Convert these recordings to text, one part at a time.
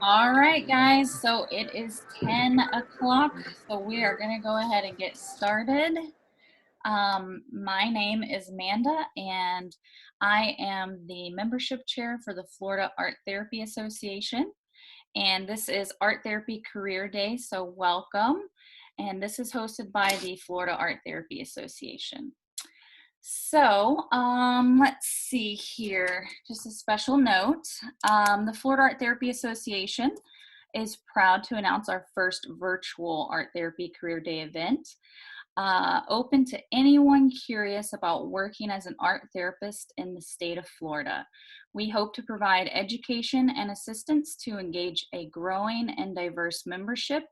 All right, guys, so it is 10 o'clock, so we are going to go ahead and get started. My name is Amanda, and I am the membership chair for the Florida Art Therapy Association, and this is Art Therapy Career Day, so welcome. And this is hosted by the Florida Art Therapy Association. So let's see here, just a special note. The Florida Art Therapy Association is proud to announce our first virtual Art Therapy Career Day event, open to anyone curious about working as an art therapist in the state of Florida. We hope to provide education and assistance to engage a growing and diverse membership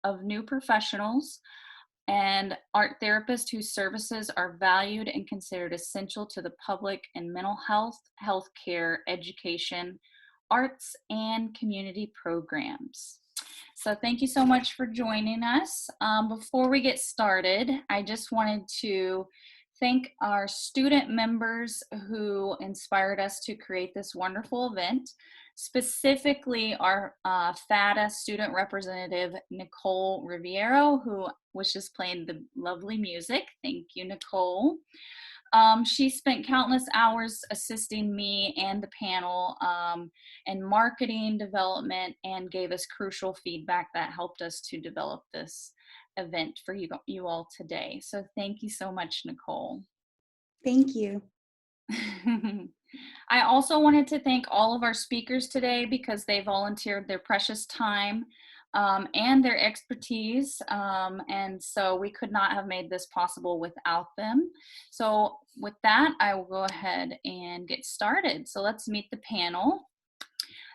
of new professionals and art therapists whose services are valued and considered essential to the public in mental health, healthcare, education, arts, and community programs. So thank you so much for joining us. Before we get started, I just wanted to thank our student members who inspired us to create this wonderful event, specifically our FATA student representative, Nicole Riviero, who was just playing the lovely music. Thank you, Nicole. She spent countless hours assisting me and the panel in marketing development and gave us crucial feedback that helped us to develop this event for you all today. So thank you so much, Nicole. Thank you. I also wanted to thank all of our speakers today because they volunteered their precious time and their expertise, and so we could not have made this possible without them. So with that, I will go ahead and get started. So let's meet the panel.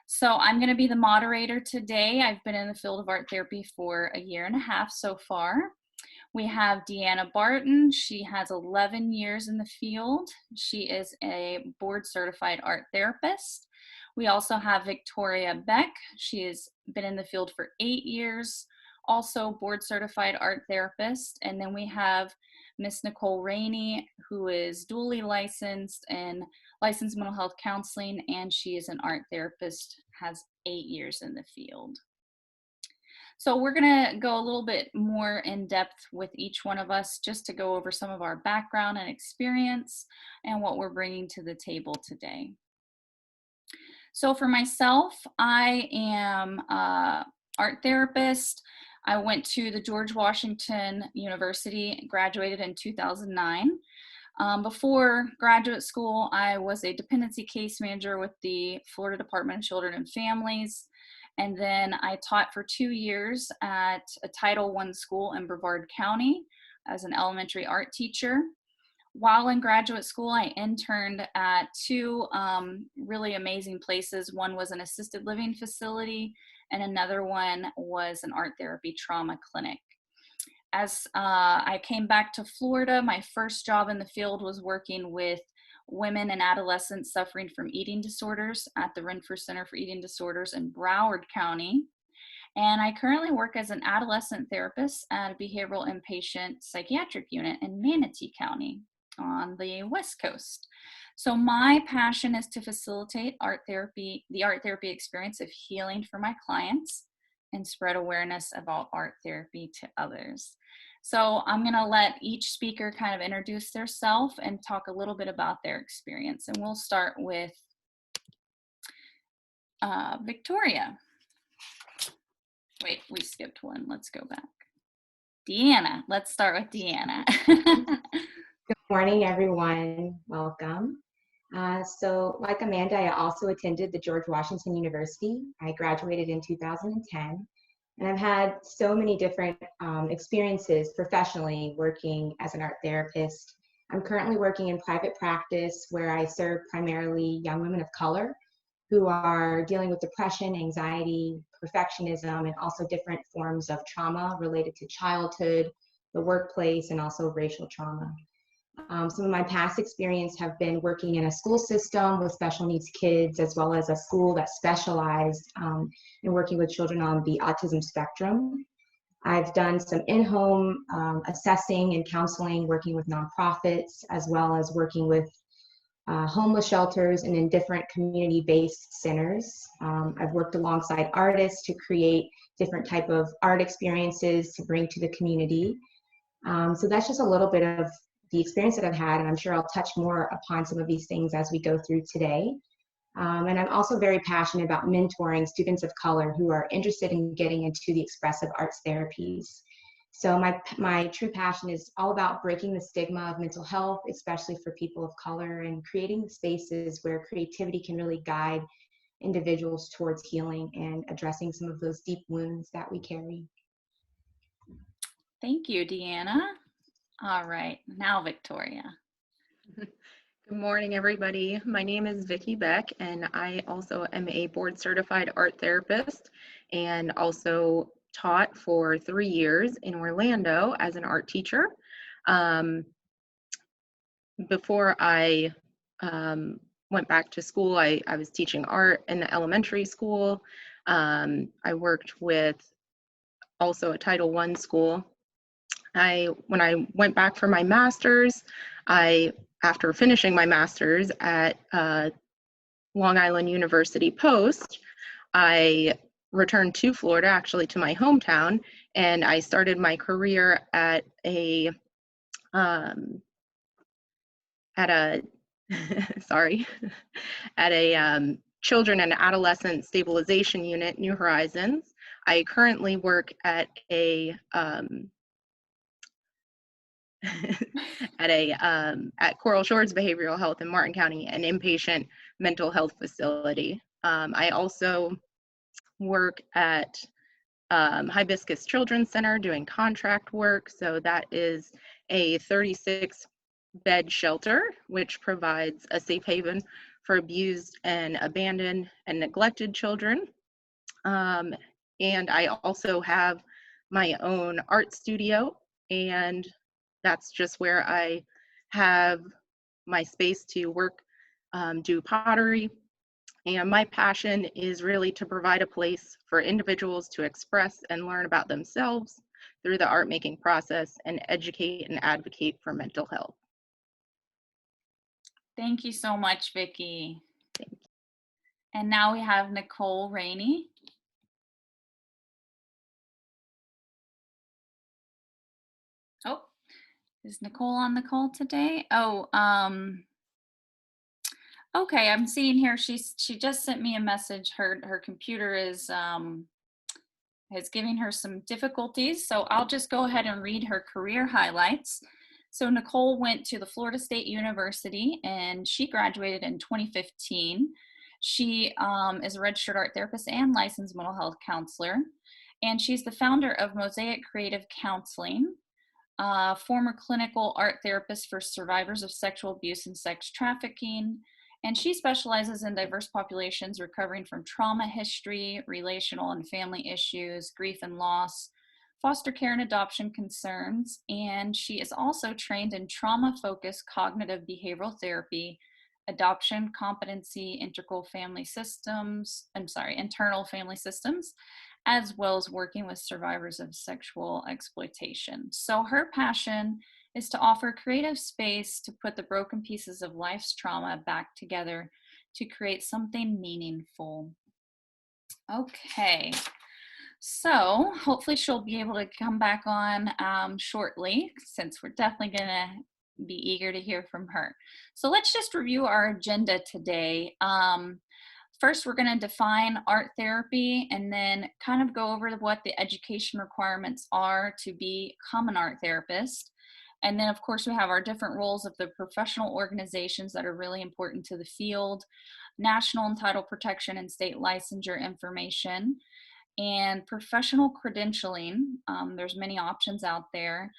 So I'm going to be the moderator today. I've been in the field of art therapy for a year and a half so far. We have Deanna Barton. She has 11 years in the field. She is a board certified art therapist. We also have Victoria Beck. She has been in the field for 8 years, also board certified art therapist. And then we have Miss Nicole Rainey, who is dually licensed in licensed mental health counseling, and she is an art therapist, has 8 years in the field. So we're going to go a little bit more in depth with each one of us just to go over some of our background and experience and what we're bringing to the table today. So for myself, I am an art therapist. I went to the George Washington University, graduated in 2009. Before graduate school, I was a dependency case manager with the Florida Department of Children and Families. And then I taught for 2 years at a Title I school in Brevard County as an elementary art teacher. while in graduate school, I interned at two really amazing places. One was an assisted living facility, and another one was an art therapy trauma clinic. As I came back to Florida, my first job in the field was working with women and adolescents suffering from eating disorders at the Renfrew Center for Eating Disorders in Broward County. And I currently work as an adolescent therapist at a behavioral inpatient psychiatric unit in Manatee County on the West Coast. So my passion is to facilitate art therapy, the art therapy experience of healing for my clients and spread awareness about art therapy to others. So I'm going to let each speaker kind of introduce themselves and talk a little bit about their experience. And we'll start with Victoria. Wait, we skipped one. Let's go back. Deanna. Let's start with Deanna. Good morning, everyone. Welcome. So like Amanda, I also attended the George Washington University. I graduated in 2010, and I've had so many different experiences professionally working as an art therapist. I'm currently working in private practice where I serve primarily young women of color who are dealing with depression, anxiety, perfectionism, and also different forms of trauma related to childhood, the workplace, and also racial trauma. Some of my past experience have been working in a school system with special needs kids, as well as a school that specialized in working with children on the autism spectrum. I've done some in-home assessing and counseling, working with nonprofits, as well as working with homeless shelters and in different community-based centers. I've worked alongside artists to create different type of art experiences to bring to the community. So that's just a little bit of the experience that I've had, and I'm sure I'll touch more upon some of these things as we go through today. And I'm also very passionate about mentoring students of color who are interested in getting into the expressive arts therapies. So my true passion is all about breaking the stigma of mental health, especially for people of color, and creating spaces where creativity can really guide individuals towards healing and addressing some of those deep wounds that we carry. Thank you, Deanna. All right, now Victoria. Good morning, everybody. My name is Vicki Beck, and I also am a board certified art therapist and also taught for 3 years in Orlando as an art teacher. Before I went back to school, I was teaching art in the elementary school. I worked with also a Title I school. When I went back for my master's, after finishing my master's at Long Island University Post, I returned to Florida, actually to my hometown, and I started my career at a children and adolescent stabilization unit, New Horizons. I currently work at at Coral Shores Behavioral Health in Martin County, an inpatient mental health facility. I also work at Hibiscus Children's Center doing contract work. So that is a 36-bed shelter, which provides a safe haven for abused and abandoned and neglected children. And I also have my own art studio, and that's just where I have my space to work, do pottery. And my passion is really to provide a place for individuals to express and learn about themselves through the art making process and educate and advocate for mental health. Thank you so much, Vicki. Thank you. And now we have Nicole Rainey. Oh, is Nicole on the call today? Oh, okay, I'm seeing here she just sent me a message. Her computer is giving her some difficulties, so I'll just go ahead and read her career highlights. So Nicole went to the Florida State University and she graduated in 2015. She is a registered art therapist and licensed mental health counselor, and she's the founder of Mosaic Creative Counseling. former clinical art therapist for survivors of sexual abuse and sex trafficking. And she specializes in diverse populations recovering from trauma history, relational and family issues, grief and loss, foster care and adoption concerns. And she is also trained in trauma-focused cognitive behavioral therapy, adoption competency, internal family systems, as well as working with survivors of sexual exploitation. So her passion is to offer creative space to put the broken pieces of life's trauma back together to create something meaningful. Okay, so hopefully she'll be able to come back on shortly, since we're definitely gonna be eager to hear from her. So let's just review our agenda today. First, we're going to define art therapy and then kind of go over what the education requirements are to become an art therapist. And then, of course, we have our different roles of the professional organizations that are really important to the field, national and title protection and state licensure information, and professional credentialing. There's many options out there.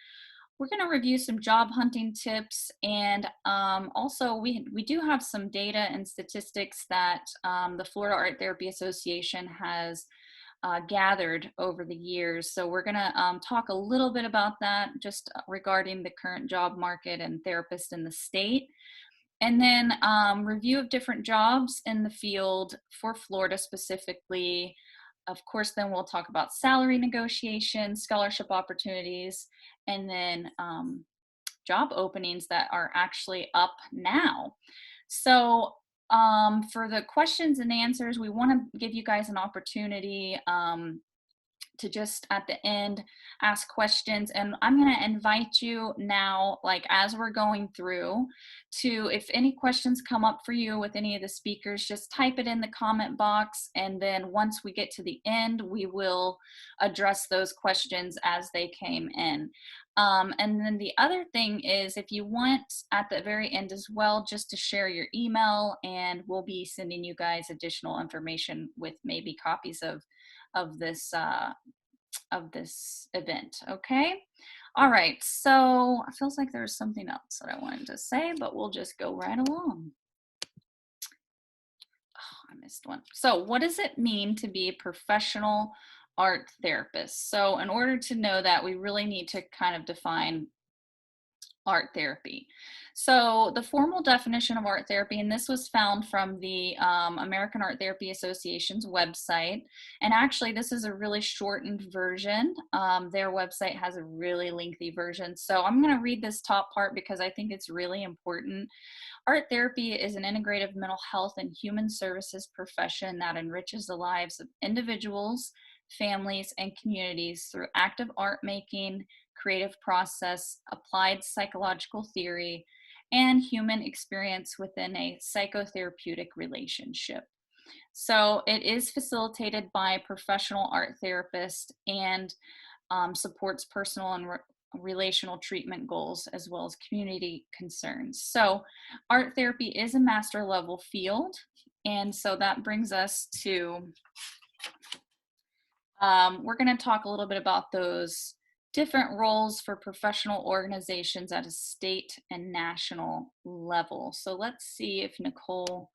We're going to review some job hunting tips, and also we do have some data and statistics that the Florida Art Therapy Association has gathered over the years. So we're going to talk a little bit about that, just regarding the current job market and therapists in the state. And then review of different jobs in the field for Florida specifically. Of course, then we'll talk about salary negotiations, scholarship opportunities, and then job openings that are actually up now. So for the questions and answers, we want to give you guys an opportunity to just at the end ask questions, and I'm going to invite you now, like as we're going through, to, if any questions come up for you with any of the speakers, just type it in the comment box, and then once we get to the end, we will address those questions as they came in. And then the other thing is, if you want at the very end as well, just to share your email, and we'll be sending you guys additional information with maybe copies of this event. Okay. All right. So it feels like there's something else that I wanted to say, but we'll just go right along. Oh, I missed one. So what does it mean to be a professional art therapist? So in order to know that, we really need to kind of define art therapy. So the formal definition of art therapy, and this was found from the American Art Therapy Association's website, and actually this is a really shortened version. Their website has a really lengthy version, so I'm going to read this top part because I think it's really important. Art therapy is an integrative mental health and human services profession that enriches the lives of individuals, families, and communities through active art making, creative process, applied psychological theory, and human experience within a psychotherapeutic relationship. So it is facilitated by a professional art therapist and supports personal and relational treatment goals as well as community concerns. So art therapy is a master level field, and so that brings us to we're going to talk a little bit about those different roles for professional organizations at a state and national level. So let's see if Nicole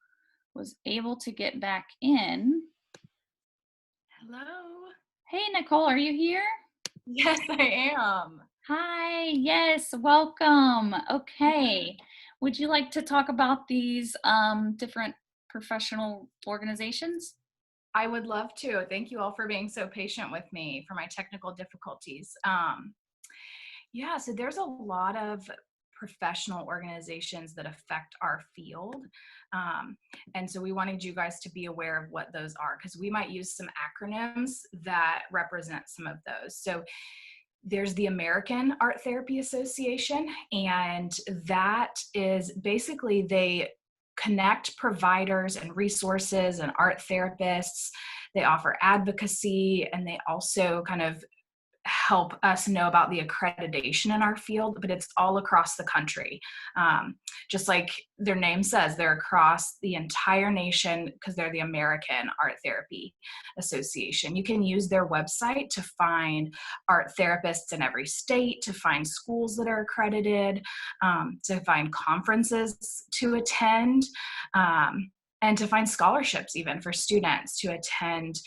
was able to get back in. Hello. Hey, Nicole, are you here? Yes, I am. Hi, yes, welcome. Okay, would you like to talk about these different professional organizations? I would love to. Thank you all for being so patient with me for my technical difficulties. Yeah, so there's a lot of professional organizations that affect our field. And so we wanted you guys to be aware of what those are, because we might use some acronyms that represent some of those. So there's the American Art Therapy Association, and that is basically, they connect providers and resources and art therapists. They offer advocacy, and they also kind of help us know about the accreditation in our field, but it's all across the country. Just like their name says, they're across the entire nation because they're the American Art Therapy Association. You can use their website to find art therapists in every state, to find schools that are accredited, to find conferences to attend, and to find scholarships even for students to attend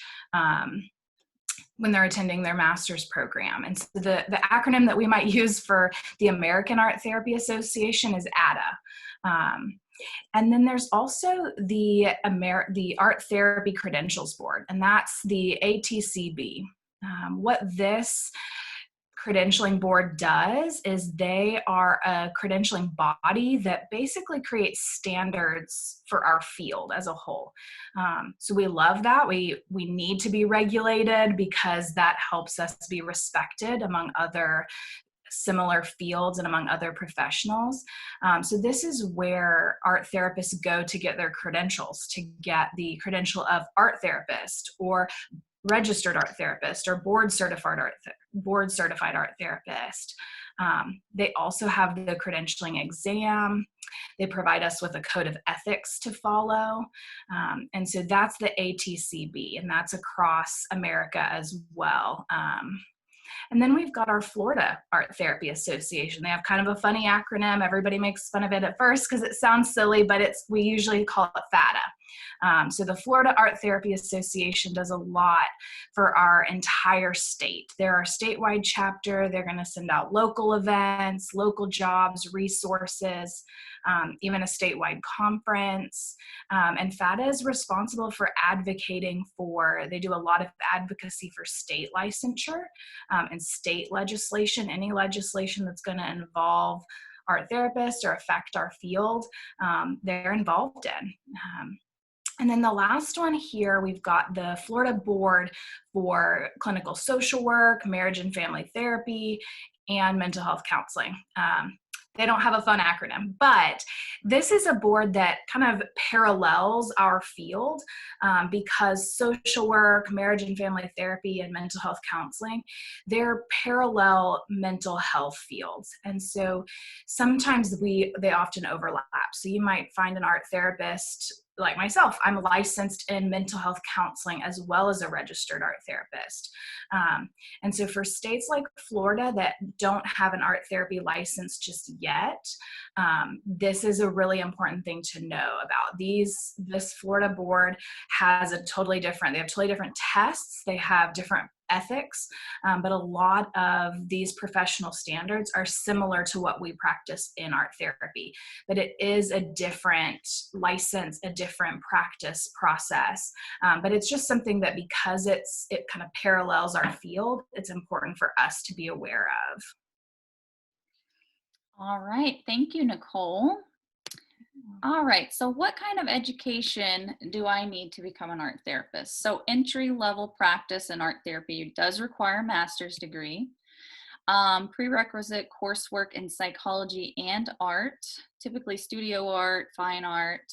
when they're attending their master's program. And so the acronym that we might use for the American Art Therapy Association is ATA. And then there's also the Art Therapy Credentials Board, and that's the ATCB. What this credentialing board does is they are a credentialing body that basically creates standards for our field as a whole. So we love that. We need to be regulated because that helps us be respected among other similar fields and among other professionals. So this is where art therapists go to get their credentials, to get the credential of art therapist or registered art therapist or board certified art therapist. They also have the credentialing exam. They provide us with a code of ethics to follow. And so that's the ATCB, and that's across America as well. And then we've got our Florida Art Therapy Association. They have kind of a funny acronym. Everybody makes fun of it at first because it sounds silly, but we usually call it FATA. So the Florida Art Therapy Association does a lot for our entire state. They're our statewide chapter. They're going to send out local events, local jobs, resources, even a statewide conference. And FATA is responsible for advocating they do a lot of advocacy for state licensure and state legislation, any legislation that's going to involve art therapists or affect our field, they're involved in. And then the last one here, we've got the Florida Board for Clinical Social Work, Marriage and Family Therapy, and Mental Health Counseling. They don't have a fun acronym, but this is a board that kind of parallels our field because social work, marriage and family therapy, and mental health counseling, they're parallel mental health fields. And so sometimes they often overlap. So you might find an art therapist like myself. I'm licensed in mental health counseling as well as a registered art therapist. And so for states like Florida that don't have an art therapy license just yet, this is a really important thing to know about. This Florida board has they have totally different tests. They have different ethics, but a lot of these professional standards are similar to what we practice in art therapy, but it is a different license, a different practice process. But it's just something that because it kind of parallels our field, it's important for us to be aware of. All right, thank you, Nicole. All right, so what kind of education do I need to become an art therapist? So entry-level practice in art therapy does require a master's degree. Prerequisite coursework in psychology and art, typically studio art, fine art.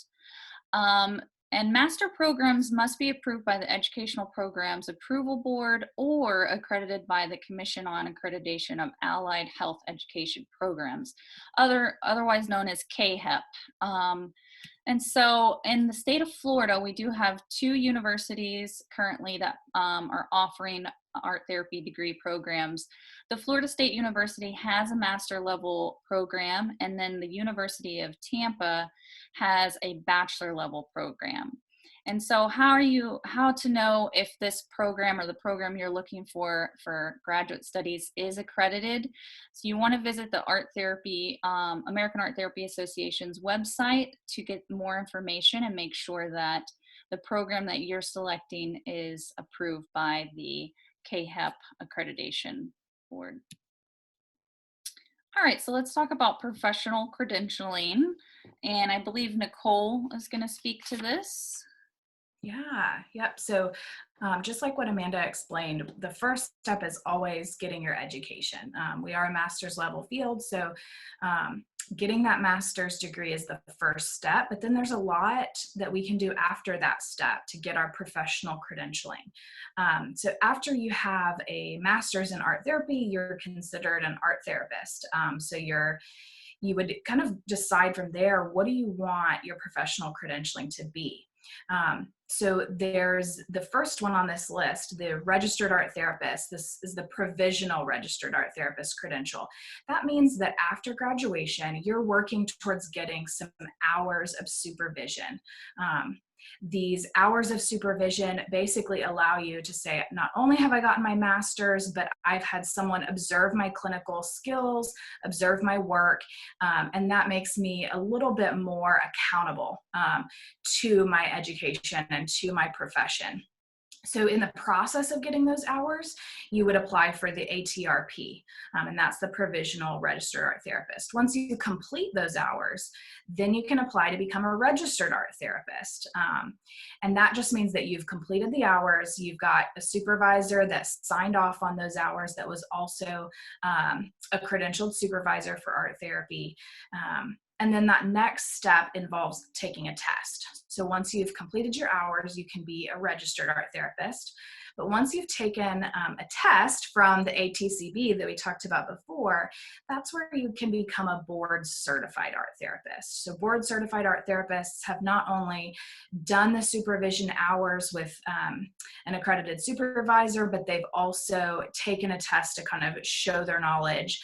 And master programs must be approved by the Educational Programs Approval Board or accredited by the Commission on Accreditation of Allied Health Education Programs, otherwise known as CAHEP. And so in the state of Florida, we do have 2 universities currently that are offering art therapy degree programs. The Florida State University has a master level program, and then the University of Tampa has a bachelor level program. And so how to know if this program or the program you're looking for graduate studies is accredited? So you want to visit the American Art Therapy Association's website to get more information and make sure that the program that you're selecting is approved by the CAHEP accreditation board. All right, so let's talk about professional credentialing. And I believe Nicole is going to speak to this. Yeah, yep. So just like what Amanda explained, the first step is always getting your education. We are a master's level field, so getting that master's degree is the first step, but then there's a lot that we can do after that step to get our professional credentialing. So after you have a master's in art therapy, you're considered an art therapist. So you would kind of decide from there, what do you want your professional credentialing to be? So there's the first one on this list, the registered art therapist. This is the provisional registered art therapist credential. That means that after graduation, you're working towards getting some hours of supervision. These hours of supervision basically allow you to say, not only have I gotten my master's, but I've had someone observe my clinical skills, observe my work, and that makes me a little bit more accountable to my education and to my profession. So in the process of getting those hours, you would apply for the ATRP, and that's the Provisional Registered Art Therapist. Once you complete those hours, then you can apply to become a registered art therapist. And that just means that you've completed the hours, you've got a supervisor that signed off on those hours that was also a credentialed supervisor for art therapy. And then that next step involves taking a test. So once you've completed your hours, you can be a registered art therapist. But once you've taken a test from the ATCB that we talked about before, that's where you can become a board certified art therapist. So board certified art therapists have not only done the supervision hours with an accredited supervisor, but they've also taken a test to kind of show their knowledge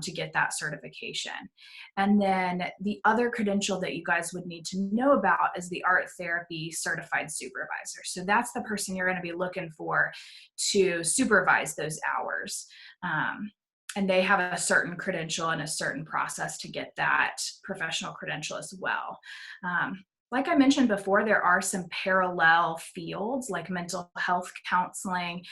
to get that certification. And then the other credential that you guys would need to know about is the art therapy certified supervisor. So that's the person you're going to be looking for to supervise those hours. And they have a certain credential and a certain process to get that professional credential as well. Like I mentioned before, there are some parallel fields like mental health counseling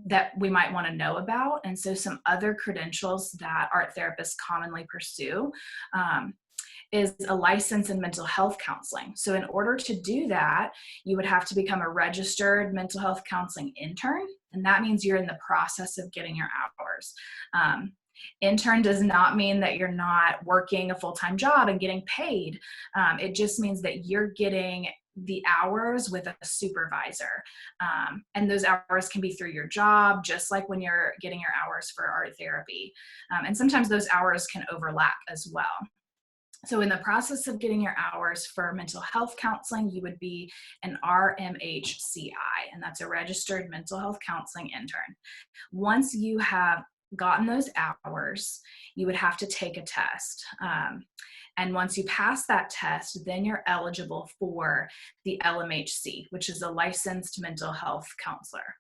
that we might want to know about. And so some other credentials that art therapists commonly pursue is a license in mental health counseling. So in order to do that, you would have to become a registered mental health counseling intern. And that means you're in the process of getting your hours. Intern does not mean that you're not working a full-time job and getting paid. It just means that you're getting the hours with a supervisor. And those hours can be through your job, just like when you're getting your hours for art therapy. And sometimes those hours can overlap as well. So in the process of getting your hours for mental health counseling, you would be an RMHCI, and that's a registered mental health counseling intern. Once you have gotten those hours, you would have to take a test. And once you pass that test, then you're eligible for the LMHC, which is a licensed mental health counselor.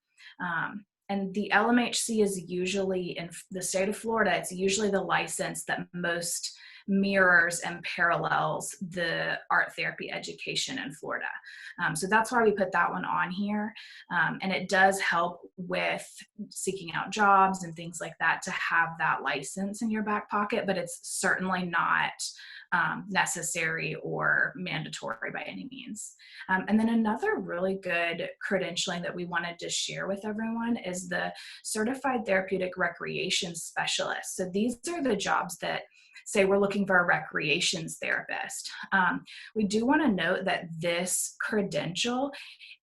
And the LMHC is usually, in the state of Florida, it's usually the license that most mirrors and parallels the art therapy education in Florida. So that's why we put that one on here. And it does help with seeking out jobs and things like that to have that license in your back pocket, but it's certainly not necessary or mandatory by any means. And then another really good credentialing that we wanted to share with everyone is the Certified Therapeutic Recreation Specialist. So these are the jobs that say we're looking for a recreations therapist. We do want to note that this credential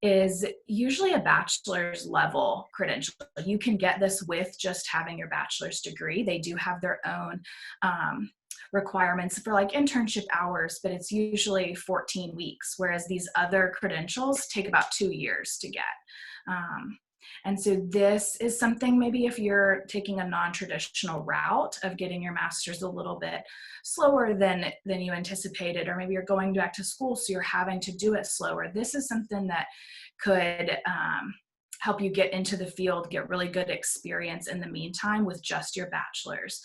is usually a bachelor's level credential. You can get this with just having your bachelor's degree. They do have their own requirements for like internship hours, but it's usually 14 weeks, whereas these other credentials take about 2 years to get. And so this is something maybe if you're taking a non-traditional route of getting your master's a little bit slower than you anticipated, or maybe you're going back to school so you're having to do it slower. This is something that could help you get into the field, get really good experience in the meantime with just your bachelor's.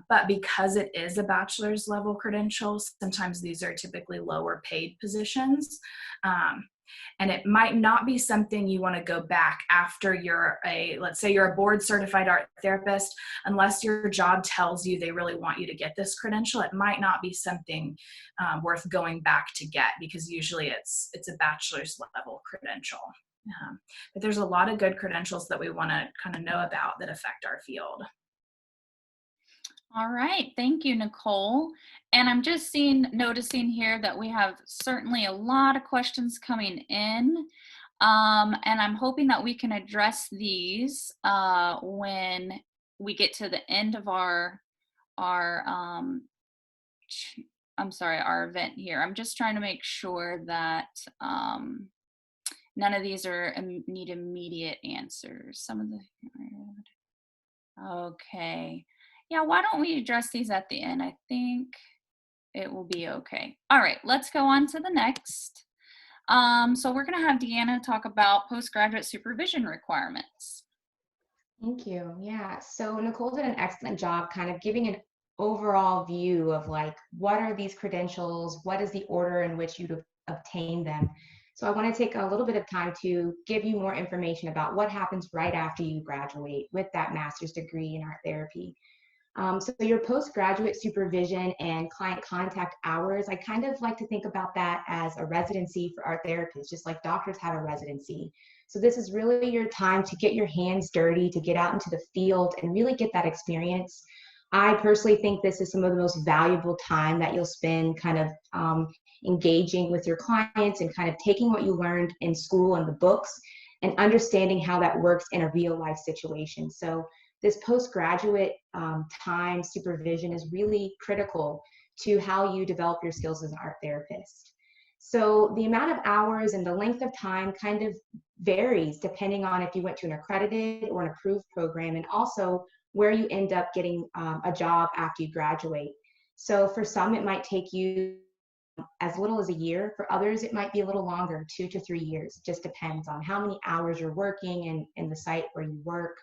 But because it is a bachelor's level credential, sometimes these are typically lower paid positions. And it might not be something you want to go back after you're let's say you're a board certified art therapist, unless your job tells you they really want you to get this credential, it might not be something worth going back to get, because usually it's a bachelor's level credential. But there's a lot of good credentials that we want to kind of know about that affect our field. All right, thank you, Nicole. And I'm just noticing here that we have certainly a lot of questions coming in. And I'm hoping that we can address these when we get to the end of our event here. I'm just trying to make sure that none of these need immediate answers. Some of the, okay. Yeah, why don't we address these at the end? I think it will be okay. All right, let's go on to the next. So we're gonna have Deanna talk about postgraduate supervision requirements. Thank you. Yeah, so Nicole did an excellent job kind of giving an overall view of like, what are these credentials? What is the order in which you'd obtain them? So I want to take a little bit of time to give you more information about what happens right after you graduate with that master's degree in art therapy. So your postgraduate supervision and client contact hours, I kind of like to think about that as a residency for art therapists, just like doctors have a residency. So this is really your time to get your hands dirty, to get out into the field and really get that experience. I personally think this is some of the most valuable time that you'll spend kind of engaging with your clients and kind of taking what you learned in school and the books and understanding how that works in a real life situation. So this postgraduate time supervision is really critical to how you develop your skills as an art therapist. So the amount of hours and the length of time kind of varies depending on if you went to an accredited or an approved program, and also where you end up getting a job after you graduate. So for some, it might take you as little as a year. For others, it might be a little longer, 2 to 3 years. It just depends on how many hours you're working and the site where you work.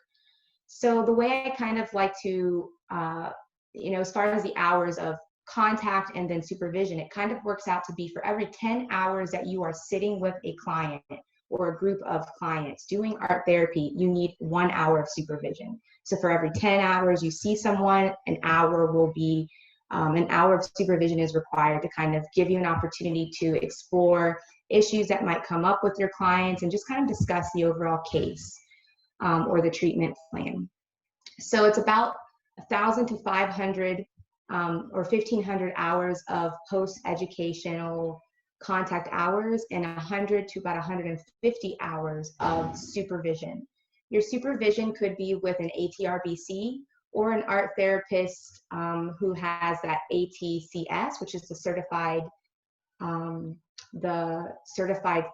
So the way I kind of like to, as far as the hours of contact and then supervision, it kind of works out to be for every 10 hours that you are sitting with a client or a group of clients doing art therapy, you need 1 hour of supervision. So for every 10 hours you see someone, an hour of supervision is required to kind of give you an opportunity to explore issues that might come up with your clients and just kind of discuss the overall case. Or the treatment plan. So it's about 1,000 to 500 or 1,500 hours of post-educational contact hours and 100 to about 150 hours of supervision. Your supervision could be with an ATRBC or an art therapist who has that ATCS, which is the certified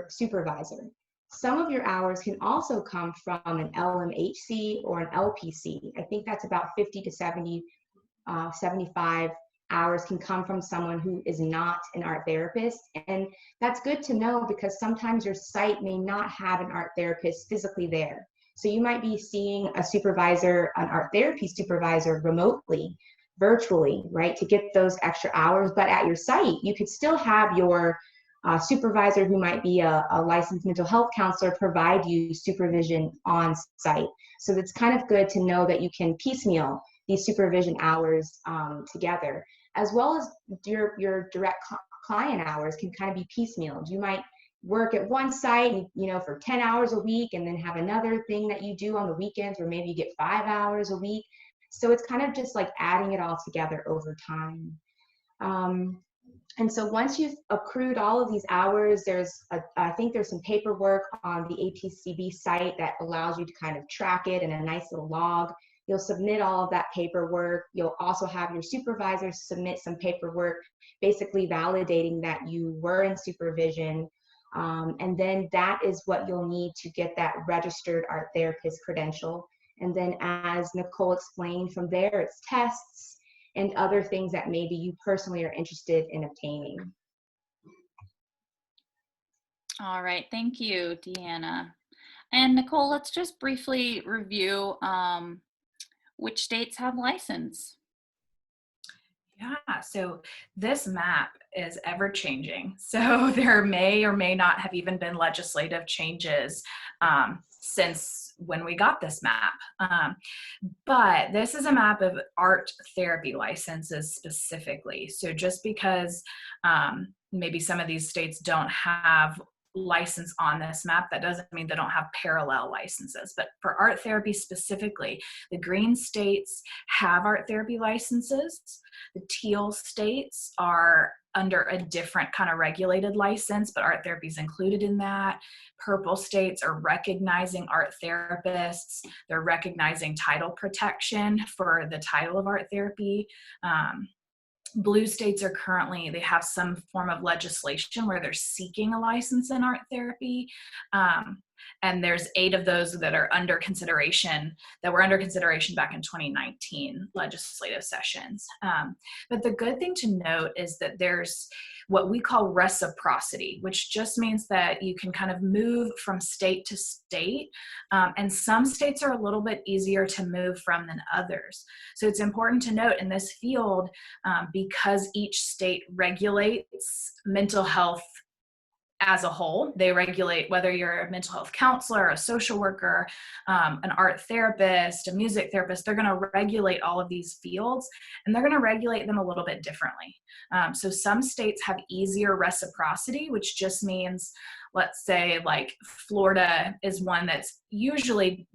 supervisor. Some of your hours can also come from an LMHC or an LPC. I think that's about 50 to 75 hours can come from someone who is not an art therapist. And that's good to know because sometimes your site may not have an art therapist physically there. So you might be seeing a supervisor, an art therapy supervisor remotely, virtually, right, to get those extra hours. But at your site, you could still have your supervisor who might be a licensed mental health counselor provide you supervision on site. So it's kind of good to know that you can piecemeal these supervision hours together, as well as your direct client hours can kind of be piecemealed. You might work at one site, for 10 hours a week, and then have another thing that you do on the weekends where maybe you get 5 hours a week. So it's kind of just like adding it all together over time. And so once you've accrued all of these hours, I think there's some paperwork on the ATCB site that allows you to kind of track it in a nice little log. You'll submit all of that paperwork. You'll also have your supervisor submit some paperwork, basically validating that you were in supervision. And then that is what you'll need to get that registered art therapist credential. And then as Nicole explained, from there it's tests and other things that maybe you personally are interested in obtaining. All right, thank you, Deanna. And Nicole, let's just briefly review which states have license. Yeah, so this map is ever changing. So there may or may not have even been legislative changes since when we got this map. But this is a map of art therapy licenses specifically. So just because maybe some of these states don't have license on this map, that doesn't mean they don't have parallel licenses. But for art therapy specifically, the green states have art therapy licenses. The teal states are under a different kind of regulated license, but art therapy is included in that. Purple states are recognizing art therapists. They're recognizing title protection for the title of art therapy. Blue states are currently, they have some form of legislation where they're seeking a license in art therapy. And there's 8 of those that are under consideration, that were under consideration back in 2019 legislative sessions. But the good thing to note is that there's what we call reciprocity, which just means that you can kind of move from state to state. And some states are a little bit easier to move from than others. So it's important to note in this field, because each state regulates mental health as a whole. They regulate whether you're a mental health counselor, a social worker, an art therapist, a music therapist. They're going to regulate all of these fields, and they're going to regulate them a little bit differently. So some states have easier reciprocity, which just means, let's say like Florida is one that's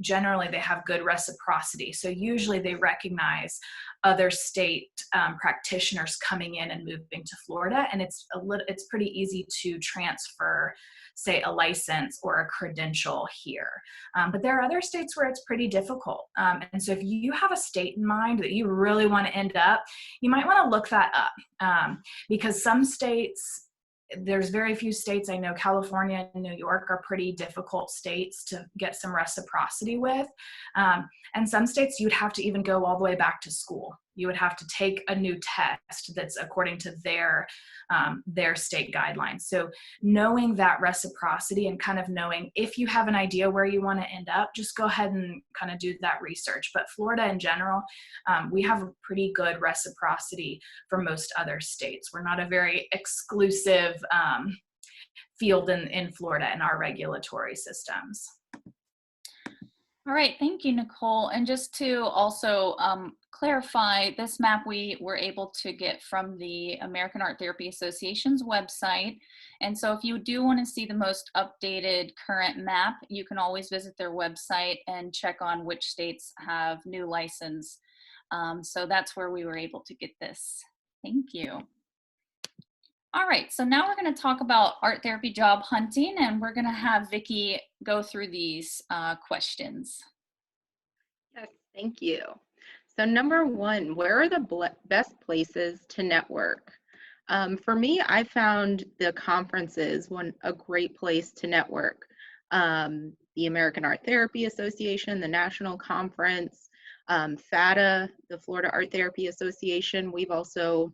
generally they have good reciprocity. So usually they recognize other state practitioners coming in and moving to Florida, and it's pretty easy to transfer, say, a license or a credential here. But there are other states where it's pretty difficult. And so if you have a state in mind that you really want to end up, you might want to look that up, because some states, there's very few states, I know California and New York are pretty difficult states to get some reciprocity with. And some states you'd have to even go all the way back to school. You would have to take a new test that's according to their state guidelines. So knowing that reciprocity and kind of knowing if you have an idea where you want to end up, just go ahead and kind of do that research. But Florida in general, we have a pretty good reciprocity for most other states. We're not a very exclusive field in Florida in our regulatory systems. All right, thank you, Nicole. And just to also clarify, this map we were able to get from the American Art Therapy Association's website. And so if you do want to see the most updated current map, you can always visit their website and check on which states have new license. So that's where we were able to get this. Thank you. All right, so now we're going to talk about art therapy job hunting, and we're going to have Vicki go through these questions. Yes, thank you. So number 1, where are the best places to network? For me, I found the conferences a great place to network. The American Art Therapy Association, the National Conference, FATA, the Florida Art Therapy Association. We've also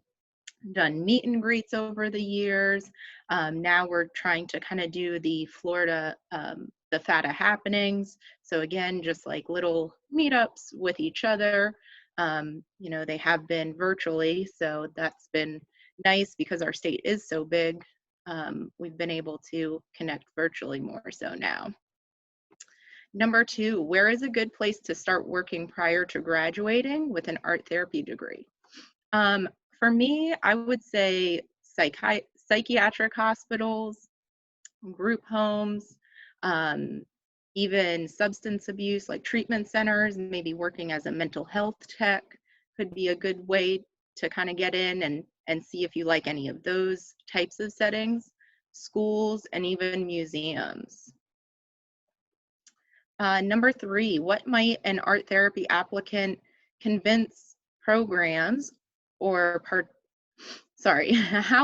done meet and greets over the years. Now we're trying to kind of do the Florida, the FATA happenings. So again, just like little meetups with each other. You know, they have been virtually, so that's been nice because our state is so big. We've been able to connect virtually more so now. Number 2, where is a good place to start working prior to graduating with an art therapy degree? For me, I would say psychiatric hospitals, group homes, even substance abuse like treatment centers, and maybe working as a mental health tech could be a good way to kind of get in and see if you like any of those types of settings, schools, and even museums. Number 3, what might an art therapy applicant convince programs how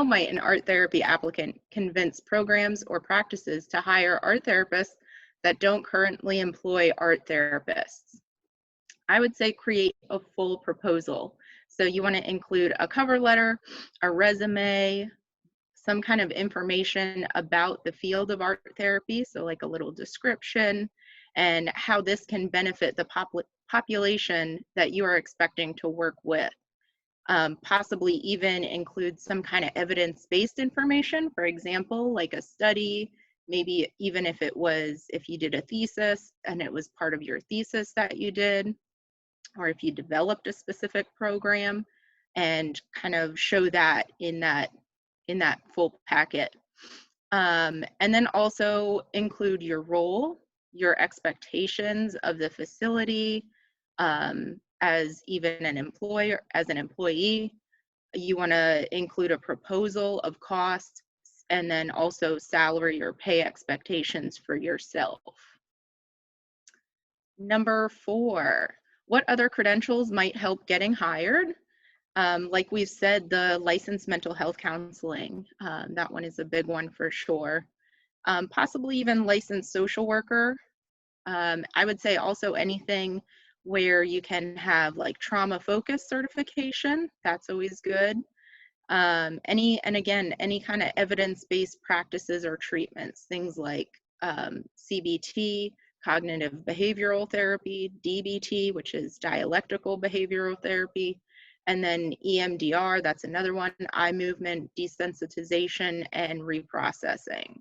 might an art therapy applicant convince programs or practices to hire art therapists that don't currently employ art therapists? I would say create a full proposal. So you want to include a cover letter, a resume, some kind of information about the field of art therapy, so like a little description, and how this can benefit the population that you are expecting to work with. Possibly even include some kind of evidence-based information, for example, like a study, maybe even if you did a thesis and it was part of your thesis that you did, or if you developed a specific program, and kind of show that in that full packet. And then also include your role, your expectations of the facility, as even an employer, as an employee. You want to include a proposal of costs, and then also salary or pay expectations for yourself. Number 4, what other credentials might help getting hired? Like we've said, the licensed mental health counseling, that one is a big one for sure. Possibly even licensed social worker. I would say also anything where you can have like trauma focused certification, that's always good. Any kind of evidence-based practices or treatments, things like CBT, cognitive behavioral therapy, DBT, which is dialectical behavioral therapy, and then EMDR, that's another one, eye movement desensitization and reprocessing.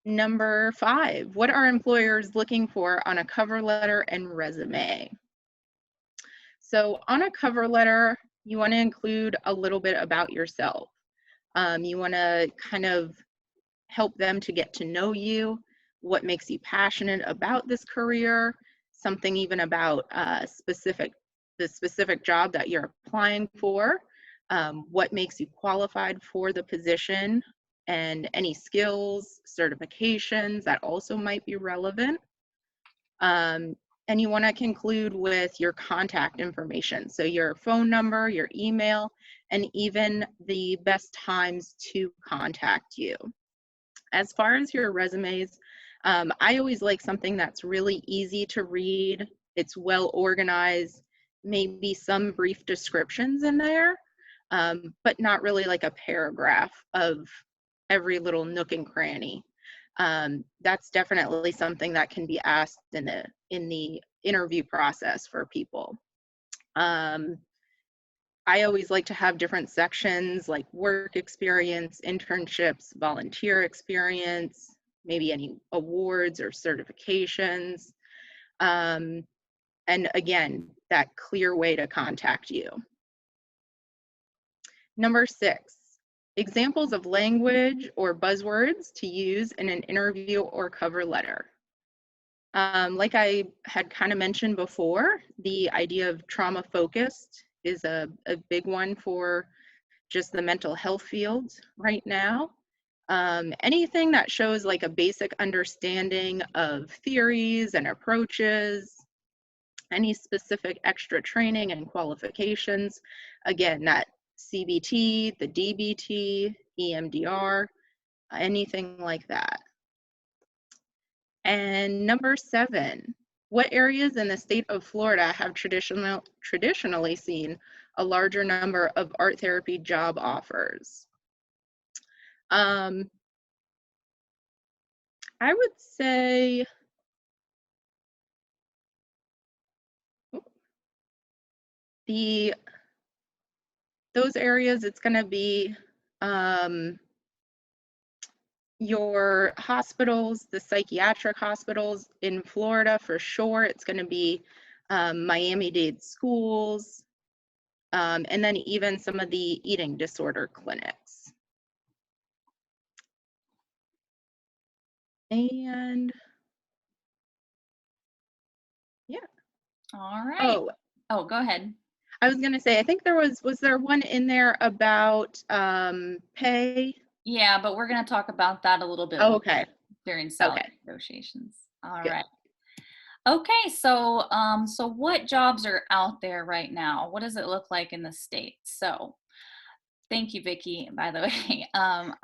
Number 5, what are employers looking for on a cover letter and resume? So on a cover letter, you want to include a little bit about yourself. You want to kind of help them to get to know you, what makes you passionate about this career, something even about the specific job that you're applying for, what makes you qualified for the position, and any skills, certifications that also might be relevant. And you want to conclude with your contact information. So your phone number, your email, and even the best times to contact you. As far as your resumes, I always like something that's really easy to read. It's well organized, maybe some brief descriptions in there, but not really like a paragraph of every little nook and cranny. That's definitely something that can be asked in the interview process for people. I always like to have different sections like work experience, internships, volunteer experience, maybe any awards or certifications. And again, that clear way to contact you. Number 6, examples of language or buzzwords to use in an interview or cover letter. Like I had kind of mentioned before, the idea of trauma focused is a big one for just the mental health field right now. Anything that shows like a basic understanding of theories and approaches, any specific extra training and qualifications, again, that CBT, the DBT, EMDR, anything like that. And number 7, what areas in the state of Florida have traditionally seen a larger number of art therapy job offers? I would say those areas, it's going to be your hospitals, the psychiatric hospitals in Florida for sure. It's going to be Miami-Dade schools, and then even some of the eating disorder clinics. And yeah. All right. Oh, go ahead. I was going to say, I think was there one in there about pay? Yeah, but we're going to talk about that a little bit Okay. during salary Okay. negotiations. All Good. right. Okay, so so what jobs are out there right now? What does it look like in the state? So thank you, Vicki, by the way.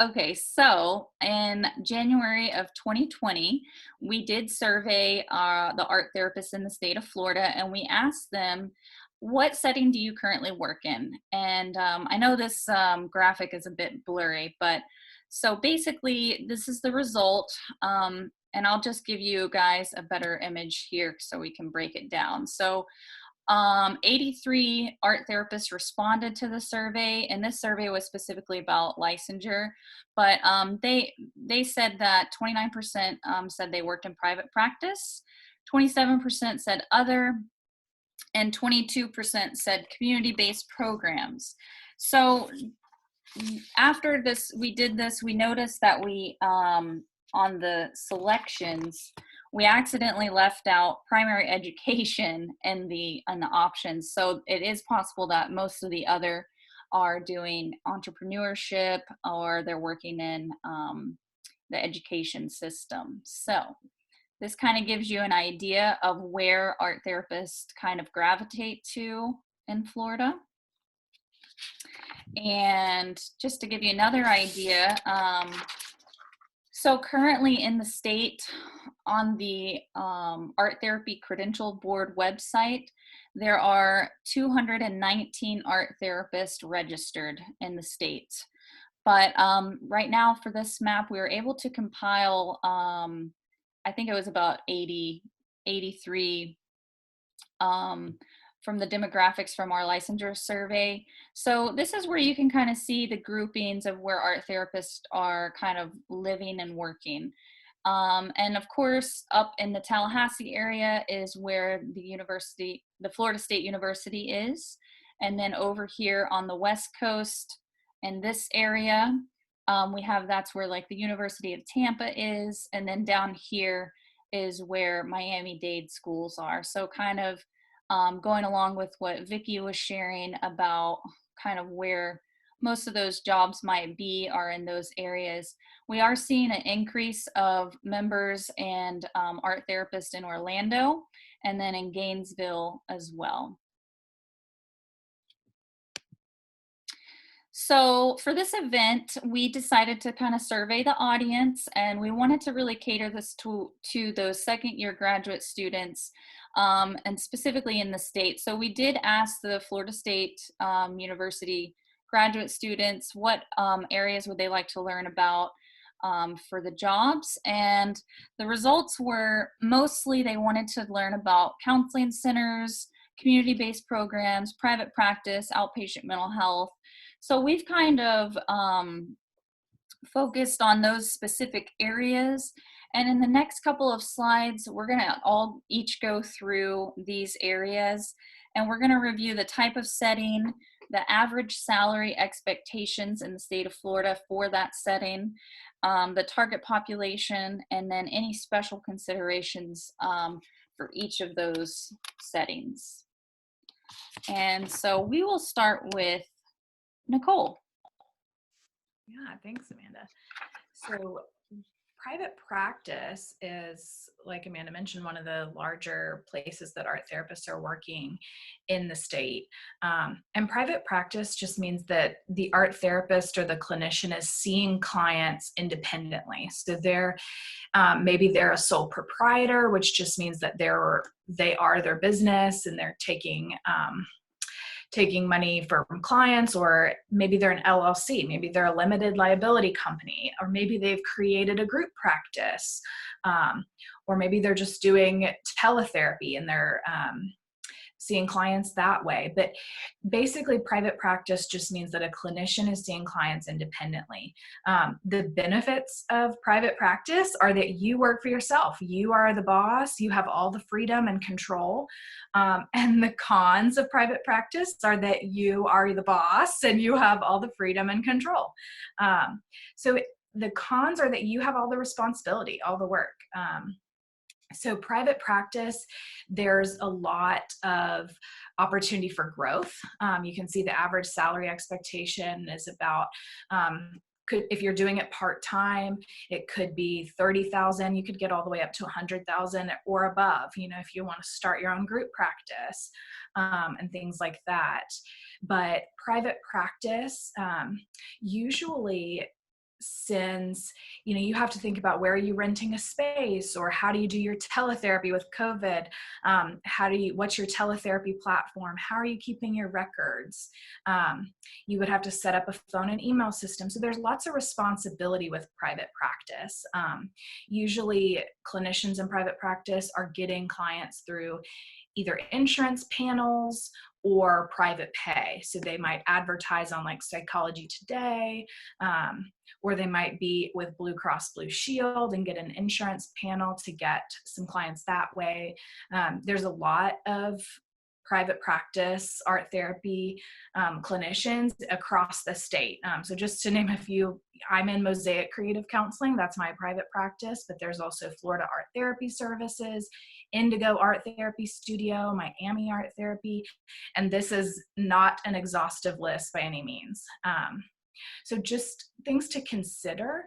Okay, so in January of 2020, we did survey the art therapists in the state of Florida, and we asked them what setting do you currently work in? And I know this graphic is a bit blurry, but so basically this is the result. And I'll just give you guys a better image here so we can break it down. So 83 art therapists responded to the survey, and this survey was specifically about licensure, but they said that 29% said they worked in private practice, 27% said other, and 22% said community-based programs. So after this, we noticed that we, on the selections, we accidentally left out primary education in the options. So it is possible that most of the other are doing entrepreneurship or they're working in the education system. So this kind of gives you an idea of where art therapists kind of gravitate to in Florida. And just to give you another idea, so currently in the state, on the Art Therapy Credential Board website, there are 219 art therapists registered in the state. But right now for this map, we were able to compile, I think it was about 83 from the demographics from our licensure survey. So this is where you can kind of see the groupings of where art therapists are kind of living and working. And of course, up in the Tallahassee area is where the Florida State University is. And then over here on the West Coast in this area, that's where like the University of Tampa is. And then down here is where Miami-Dade schools are. So kind of going along with what Vicki was sharing about kind of where most of those jobs might be are in those areas. We are seeing an increase of members and art therapists in Orlando and then in Gainesville as well. So for this event, we decided to kind of survey the audience, and we wanted to really cater this to those second-year graduate students, and specifically in the state. So we did ask the Florida State University graduate students what areas would they like to learn about for the jobs, and the results were mostly they wanted to learn about counseling centers, community-based programs, private practice, outpatient mental health. So we've kind of focused on those specific areas. And in the next couple of slides, we're gonna each go through these areas, and we're gonna review the type of setting, the average salary expectations in the state of Florida for that setting, the target population, and then any special considerations for each of those settings. And so we will start with Nicole. Yeah, thanks, Amanda. So private practice is, like Amanda mentioned, one of the larger places that art therapists are working in the state. And private practice just means that the art therapist or the clinician is seeing clients independently. So maybe they're a sole proprietor, which just means that they are their business and they're taking money from clients, or maybe they're an LLC, maybe they're a limited liability company, or maybe they've created a group practice, or maybe they're just doing teletherapy and they're seeing clients that way. But basically, private practice just means that a clinician is seeing clients independently. The benefits of private practice are that you work for yourself. You are the boss. You have all the freedom and control. And the cons of private practice are that you are the boss and you have all the freedom and control. So the cons are that you have all the responsibility, all the work. So private practice, there's a lot of opportunity for growth. You can see the average salary expectation is about, if you're doing it part-time, it could be $30,000. You could get all the way up to $100,000 or above, if you want to start your own group practice and things like that. But private practice, usually since, you have to think about where are you renting a space, or how do you do your teletherapy with COVID? What's your teletherapy platform? How are you keeping your records? You would have to set up a phone and email system. So there's lots of responsibility with private practice. Usually clinicians in private practice are getting clients through either insurance panels or private pay. So they might advertise on like Psychology Today, or they might be with Blue Cross Blue Shield and get an insurance panel to get some clients that way. There's a lot of private practice art therapy clinicians across the state. So just to name a few, I'm in Mosaic Creative Counseling, that's my private practice, but there's also Florida Art Therapy Services, Indigo Art Therapy Studio, Miami Art Therapy, and this is not an exhaustive list by any means. So just things to consider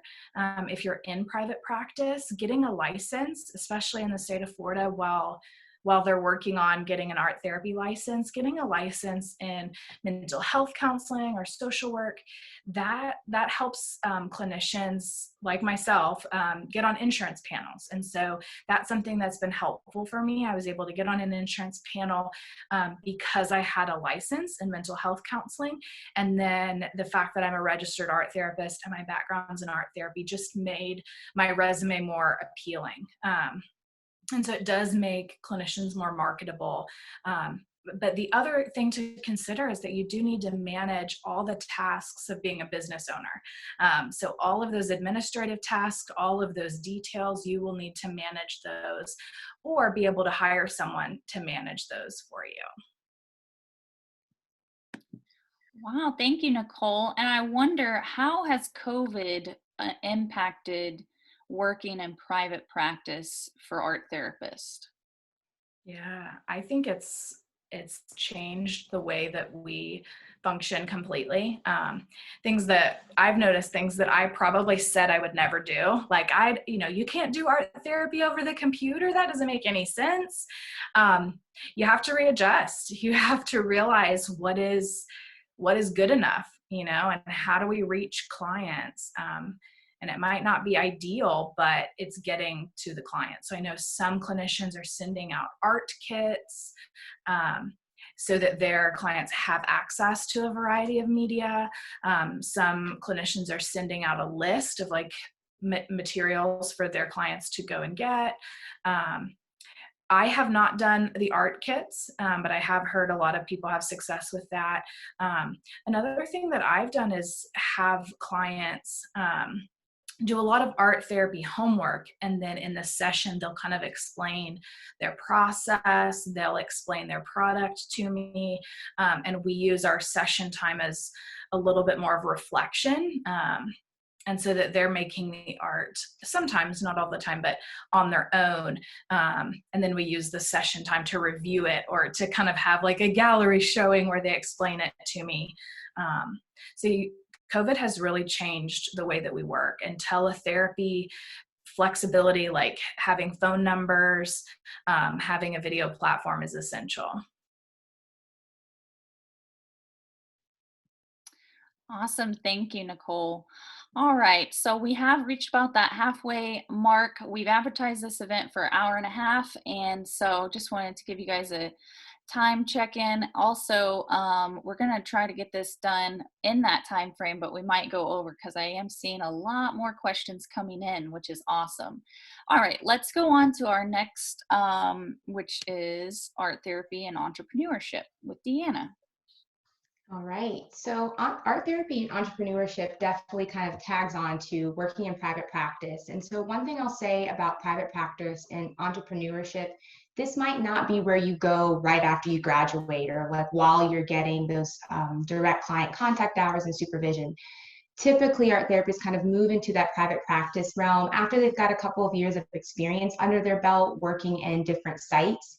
if you're in private practice, getting a license, especially in the state of Florida, while they're working on getting an art therapy license, getting a license in mental health counseling or social work, that helps clinicians like myself get on insurance panels. And so that's something that's been helpful for me. I was able to get on an insurance panel because I had a license in mental health counseling. And then the fact that I'm a registered art therapist and my background's in art therapy just made my resume more appealing. And so it does make clinicians more marketable. But the other thing to consider is that you do need to manage all the tasks of being a business owner. So all of those administrative tasks, all of those details, you will need to manage those or be able to hire someone to manage those for you. Wow, thank you, Nicole. And I wonder, how has COVID impacted working in private practice for art therapists? Yeah, I think it's changed the way that we function completely. Things that I've noticed, things that I probably said I would never do. Like you can't do art therapy over the computer. That doesn't make any sense. You have to readjust. You have to realize what is good enough, and how do we reach clients? And it might not be ideal, but it's getting to the client. So I know some clinicians are sending out art kits so that their clients have access to a variety of media. Some clinicians are sending out a list of like materials for their clients to go and get. I have not done the art kits, but I have heard a lot of people have success with that. Another thing that I've done is have clients do a lot of art therapy homework, and then in the session they'll kind of explain their process, they'll explain their product to me, and we use our session time as a little bit more of reflection, and so that they're making the art sometimes, not all the time, but on their own, and then we use the session time to review it or to kind of have like a gallery showing where they explain it to me. COVID has really changed the way that we work, and teletherapy flexibility, like having phone numbers, having a video platform is essential. Awesome. Thank you, Nicole. All right. So we have reached about that halfway mark. We've advertised this event for an hour and a half. And so just wanted to give you guys a time check-in. Also, we're going to try to get this done in that time frame, but we might go over because I am seeing a lot more questions coming in, which is awesome. All right, let's go on to our next, which is art therapy and entrepreneurship with Deanna. All right, so art therapy and entrepreneurship definitely kind of tags on to working in private practice. And so one thing I'll say about private practice and entrepreneurship, this might not be where you go right after you graduate or like while you're getting those direct client contact hours and supervision. Typically, art therapists kind of move into that private practice realm after they've got a couple of years of experience under their belt working in different sites.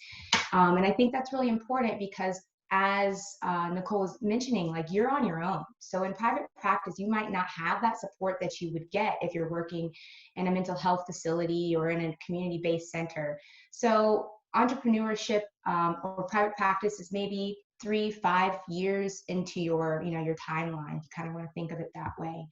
And I think that's really important because as Nicole was mentioning, like you're on your own. So in private practice, you might not have that support that you would get if you're working in a mental health facility or in a community-based center. So entrepreneurship or private practice is maybe 3-5 years into your, your timeline. You kind of want to think of it that way.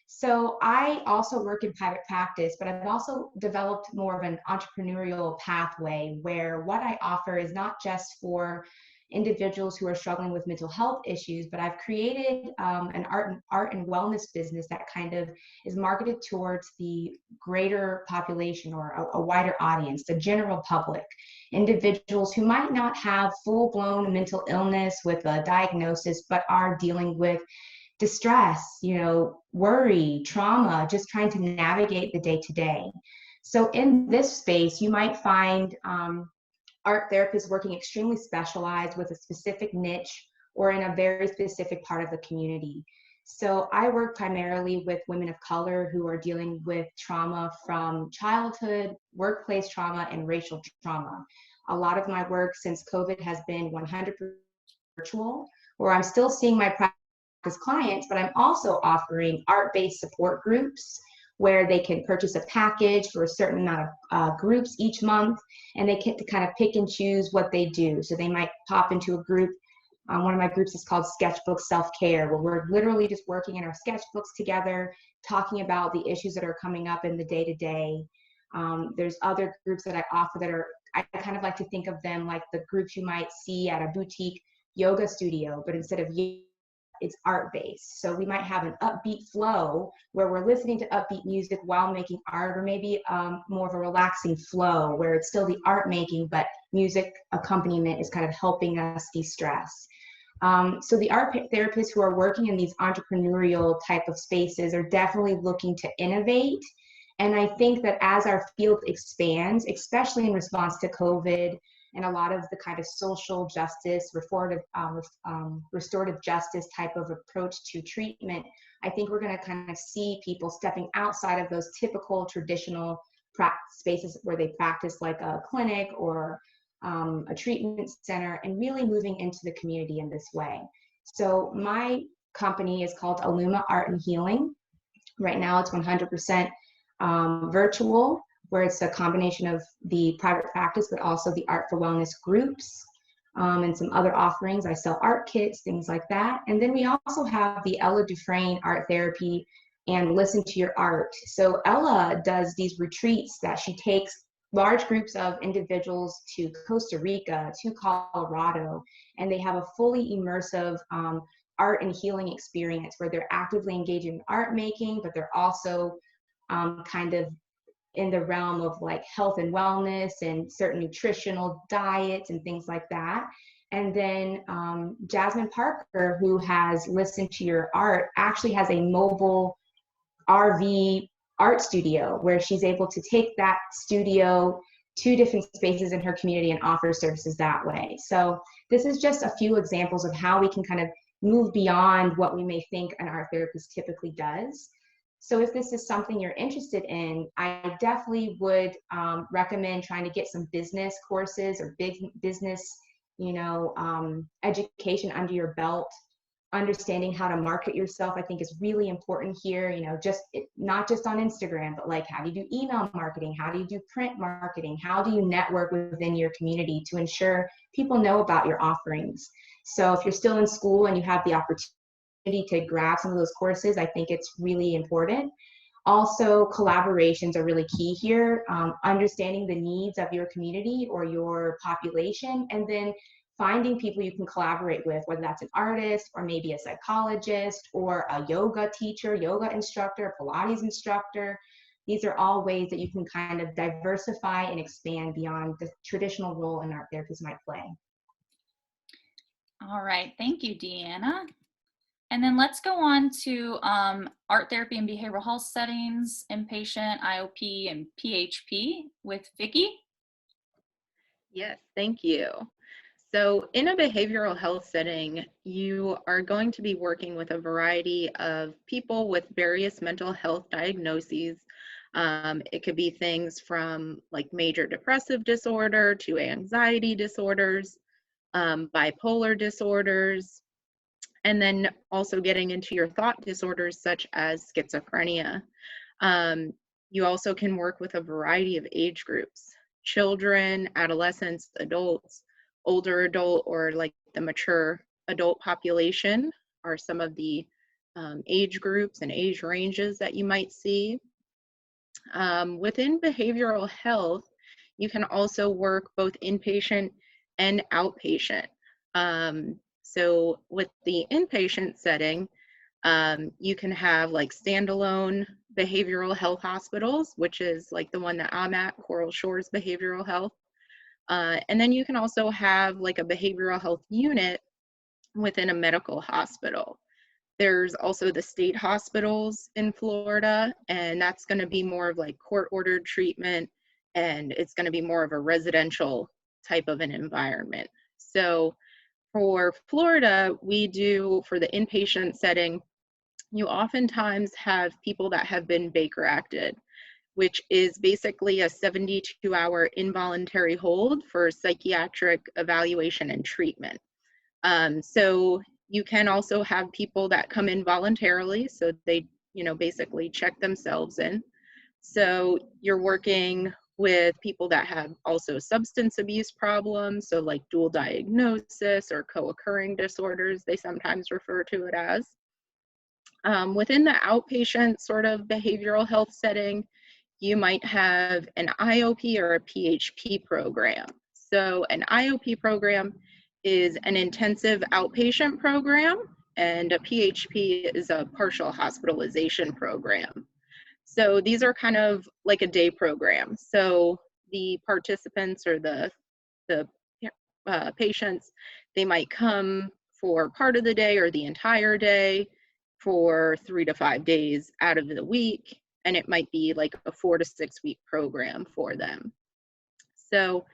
So I also work in private practice, but I've also developed more of an entrepreneurial pathway where what I offer is not just for individuals who are struggling with mental health issues, but I've created an art and wellness business that kind of is marketed towards the greater population or a wider audience, the general public, individuals who might not have full-blown mental illness with a diagnosis, but are dealing with distress, worry, trauma, just trying to navigate the day to day. So in this space, you might find art therapists working extremely specialized with a specific niche or in a very specific part of the community. So I work primarily with women of color who are dealing with trauma from childhood, workplace trauma, and racial trauma. A lot of my work since COVID has been 100% virtual, where I'm still seeing my practice clients, but I'm also offering art-based support groups where they can purchase a package for a certain amount of groups each month, and they get to kind of pick and choose what they do. So they might pop into a group. One of my groups is called Sketchbook Self-Care, where we're literally just working in our sketchbooks together, talking about the issues that are coming up in the day-to-day. There's other groups that I offer that are, I kind of like to think of them like the groups you might see at a boutique yoga studio, but instead of it's art-based. So we might have an upbeat flow where we're listening to upbeat music while making art, or maybe more of a relaxing flow where it's still the art making, but music accompaniment is kind of helping us de-stress. So the art therapists who are working in these entrepreneurial type of spaces are definitely looking to innovate. And I think that as our field expands, especially in response to COVID, and a lot of the kind of social justice, restorative justice type of approach to treatment, I think we're going to kind of see people stepping outside of those typical traditional spaces where they practice, like a clinic or a treatment center, and really moving into the community in this way. So my company is called Illuma Art and Healing. Right now it's 100% virtual, where it's a combination of the private practice, but also the Art for Wellness groups and some other offerings. I sell art kits, things like that. And then we also have the Ella Dufresne Art Therapy and Listen to Your Art. So Ella does these retreats that she takes large groups of individuals to Costa Rica, to Colorado, and they have a fully immersive art and healing experience where they're actively engaging in art making, but they're also kind of in the realm of like health and wellness and certain nutritional diets and things like that. And then Jasmine Parker, who has Listened to Your Art, actually has a mobile RV art studio where she's able to take that studio to different spaces in her community and offer services that way. So this is just a few examples of how we can kind of move beyond what we may think an art therapist typically does. So if this is something you're interested in, I definitely would recommend trying to get some business courses or big business, education under your belt. Understanding how to market yourself, I think, is really important here. Not just on Instagram, but like, how do you do email marketing? How do you do print marketing? How do you network within your community to ensure people know about your offerings? So if you're still in school and you have the opportunity to grab some of those courses, I think it's really important. Also, collaborations are really key here. Understanding the needs of your community or your population, and then finding people you can collaborate with, whether that's an artist or maybe a psychologist or a yoga teacher, yoga instructor, Pilates instructor. These are all ways that you can kind of diversify and expand beyond the traditional role an art therapist might play. All right, thank you, Deanna. And then let's go on to art therapy and behavioral health settings, inpatient, IOP, and PHP with Vicki. Yes, thank you. So in a behavioral health setting, you are going to be working with a variety of people with various mental health diagnoses. It could be things from like major depressive disorder to anxiety disorders, bipolar disorders, and then also getting into your thought disorders such as schizophrenia. You also can work with a variety of age groups: children, adolescents, adults, older adult, or like the mature adult population are some of the age groups and age ranges that you might see. Within behavioral health, you can also work both inpatient and outpatient. So with the inpatient setting, you can have like standalone behavioral health hospitals, which is like the one that I'm at, Coral Shores Behavioral Health. And then you can also have like a behavioral health unit within a medical hospital. There's also the state hospitals in Florida, and that's going to be more of like court-ordered treatment, and it's going to be more of a residential type of an environment. So for Florida, we do, for the inpatient setting, you oftentimes have people that have been Baker Acted, which is basically a 72-hour involuntary hold for psychiatric evaluation and treatment. So you can also have people that come in voluntarily, so they, basically check themselves in. So you're working with people that have also substance abuse problems, so like dual diagnosis or co-occurring disorders, they sometimes refer to it as. Within the outpatient sort of behavioral health setting, you might have an IOP or a PHP program. So an IOP program is an intensive outpatient program, and a PHP is a partial hospitalization program. So these are kind of like a day program. So the participants or the patients, they might come for part of the day or the entire day for 3 to 5 days out of the week, and it might be like a 4 to 6 week program for them. So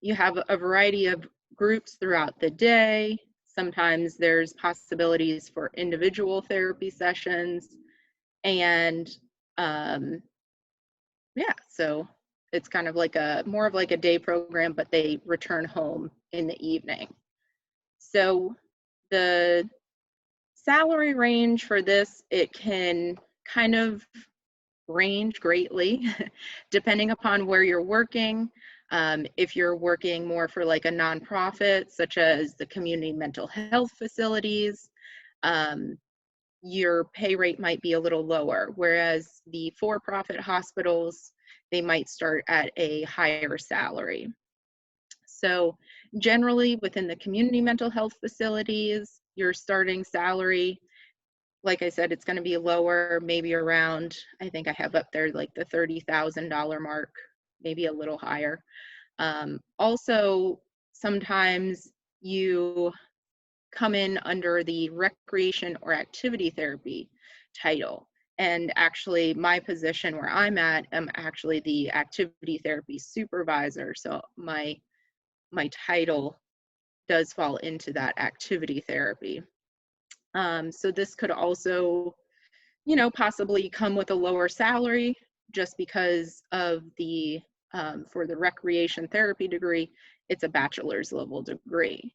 you have a variety of groups throughout the day. Sometimes there's possibilities for individual therapy sessions, and yeah, so it's kind of like more of like a day program, but they return home in the evening. So the salary range for this, it can kind of range greatly depending upon where you're working. If you're working more for like a nonprofit, such as the community mental health facilities, your pay rate might be a little lower, whereas the for-profit hospitals, they might start at a higher salary. So generally within the community mental health facilities, your starting salary, like I said, it's going to be lower, maybe around, I think I have up there like the $30,000 mark, maybe a little higher. Also, sometimes you come in under the recreation or activity therapy title. And actually my position where I'm at, I'm actually the activity therapy supervisor. So my title does fall into that activity therapy. So this could also, possibly come with a lower salary just because of the, for the recreation therapy degree, it's a bachelor's level degree.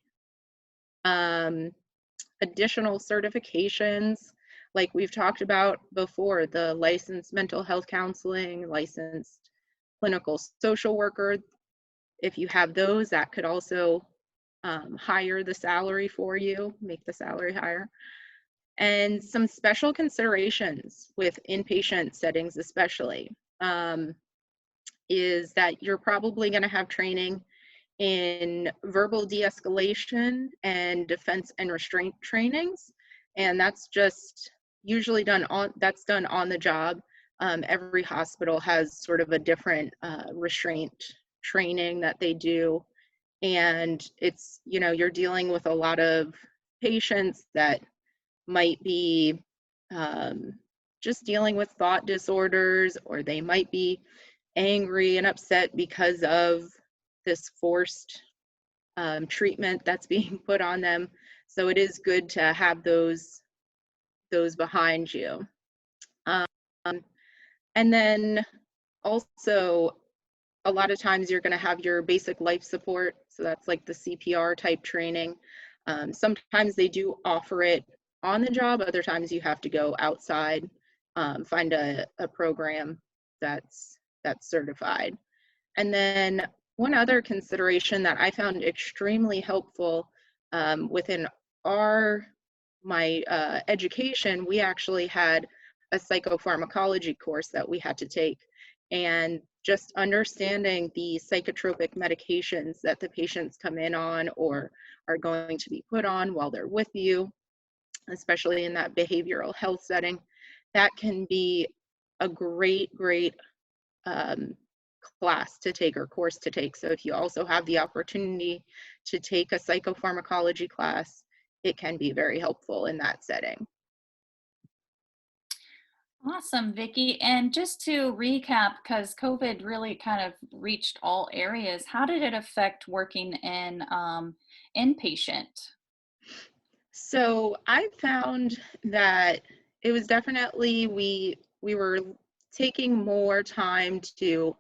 Additional certifications, like we've talked about before, the licensed mental health counseling, licensed clinical social worker, if you have those, that could also higher the salary for you, make the salary higher. And some special considerations with inpatient settings especially is that you're probably going to have training in verbal de-escalation and defense and restraint trainings, and that's just usually done on the job. Every hospital has sort of a different restraint training that they do, and it's, you're dealing with a lot of patients that might be just dealing with thought disorders, or they might be angry and upset because of this forced treatment that's being put on them. So it is good to have those behind you. And then also, a lot of times you're going to have your basic life support. So that's like the CPR type training. Sometimes they do offer it on the job. Other times you have to go outside, find a program that's certified. And then one other consideration that I found extremely helpful within our my education, we actually had a psychopharmacology course that we had to take. And just understanding the psychotropic medications that the patients come in on or are going to be put on while they're with you, especially in that behavioral health setting, that can be a great class to take or course to take. So if you also have the opportunity to take a psychopharmacology class, it can be very helpful in that setting. Awesome, Vicki. And just to recap, because COVID really kind of reached all areas, how did it affect working in inpatient? So I found that it was definitely, we were taking more time to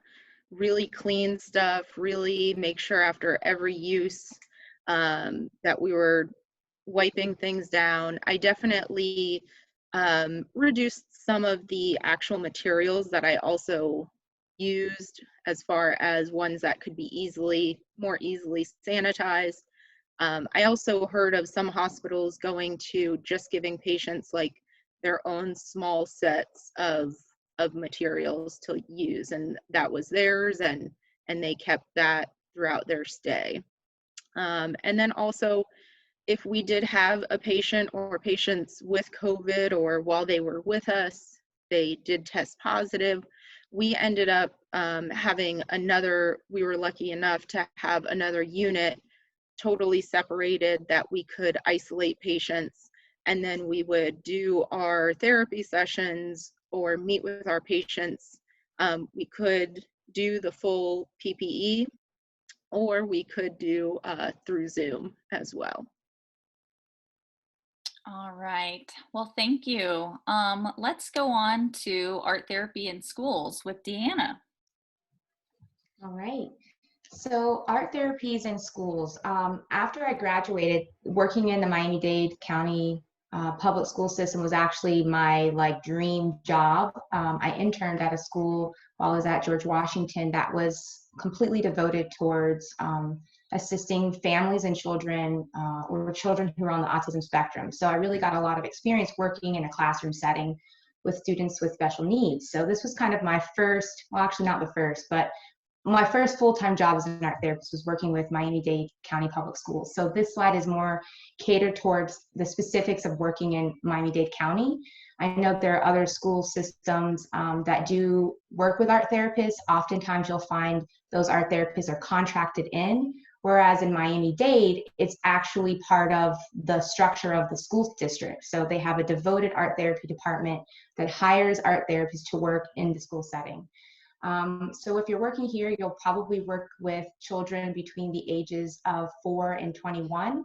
really clean stuff, really make sure after every use that we were wiping things down. I definitely reduced some of the actual materials that I also used, as far as ones that could be more easily sanitized. I also heard of some hospitals going to just giving patients like their own small sets of materials to use, and that was theirs, and they kept that throughout their stay. And then also, if we did have a patient or patients with COVID, or while they were with us, they did test positive, we ended up we were lucky enough to have another unit totally separated that we could isolate patients, and then we would do our therapy sessions or meet with our patients. We could do the full PPE, or we could do through Zoom as well. All right. Well, thank you. Let's go on to art therapy in schools with Deanna. All right. So art therapies in schools. After I graduated, working in the Miami-Dade County public school system was actually my dream job. I interned at a school while I was at George Washington that was completely devoted towards assisting families and children or children who are on the autism spectrum. So I really got a lot of experience working in a classroom setting with students with special needs. So this was kind of my first, well, actually not the first, but my first full-time job as an art therapist was working with Miami-Dade County Public Schools. So this slide is more catered towards the specifics of working in Miami-Dade County. I know there are other school systems that do work with art therapists. Oftentimes you'll find those art therapists are contracted in, whereas in Miami-Dade, it's actually part of the structure of the school district. So they have a devoted art therapy department that hires art therapists to work in the school setting. So if you're working here, you'll probably work with children between the ages of 4 and 21,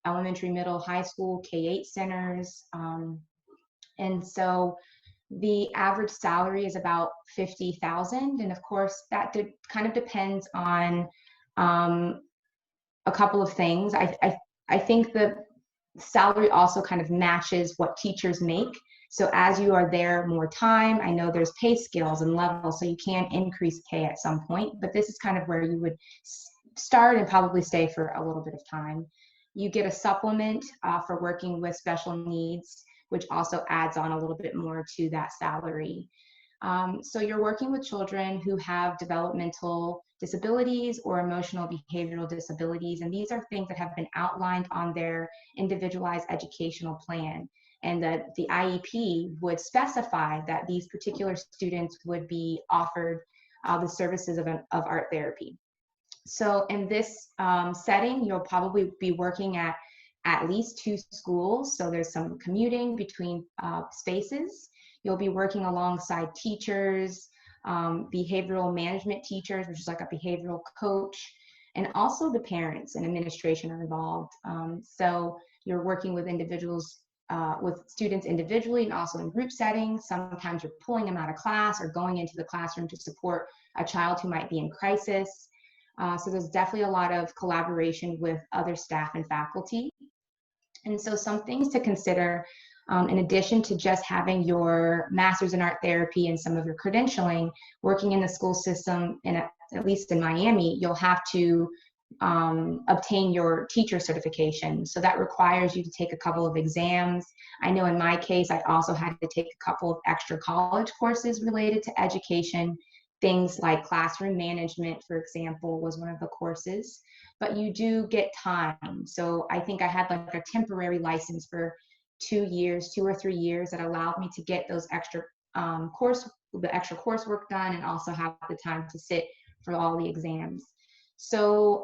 elementary, middle, high school, K-8 centers. And so the average salary is about $50,000. And of course, that kind of depends on a couple of things. I think the salary also kind of matches what teachers make. So as you are there more time, I know there's pay scales and levels, so you can increase pay at some point, but this is kind of where you would start and probably stay for a little bit of time. You get a supplement for working with special needs, which also adds on a little bit more to that salary. So you're working with children who have developmental disabilities or emotional behavioral disabilities, and these are things that have been outlined on their individualized educational plan. And that the IEP would specify that these particular students would be offered the services of art therapy. So in this setting, you'll probably be working at least 2 schools. So there's some commuting between spaces. You'll be working alongside teachers, behavioral management teachers, which is like a behavioral coach, and also the parents and administration are involved. So you're working with individuals, with students individually and also in group settings. Sometimes you're pulling them out of class or going into the classroom to support a child who might be in crisis. So there's definitely a lot of collaboration with other staff and faculty. And so some things to consider, in addition to just having your master's in art therapy and some of your credentialing, working in the school system, at least in Miami, you'll have to obtain your teacher certification. So that requires you to take a couple of exams. I know in my case, I also had to take a couple of extra college courses related to education. Things like classroom management, for example, was one of the courses. But you do get time. So I think I had like a temporary license for 2 years, 2 or 3 years, that allowed me to get those extra the extra coursework done, and also have the time to sit for all the exams. So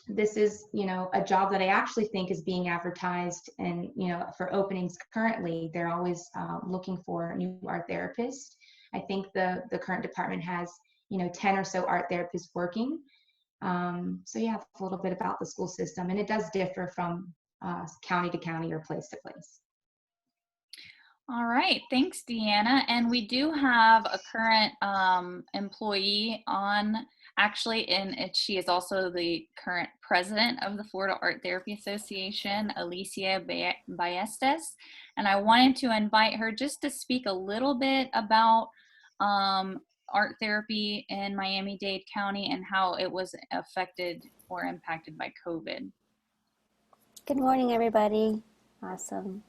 this is, a job that I actually think is being advertised, and, for openings currently, they're always looking for new art therapists. I think the current department has, 10 or so art therapists working. So yeah, that's a little bit about the school system, and it does differ from county to county or place to place. All right, thanks, Deanna. And we do have a current employee on, actually, and she is also the current president of the Florida Art Therapy Association, Alicia Ballestas. And I wanted to invite her just to speak a little bit about art therapy in Miami-Dade County and how it was affected or impacted by COVID. Good morning, everybody. Awesome.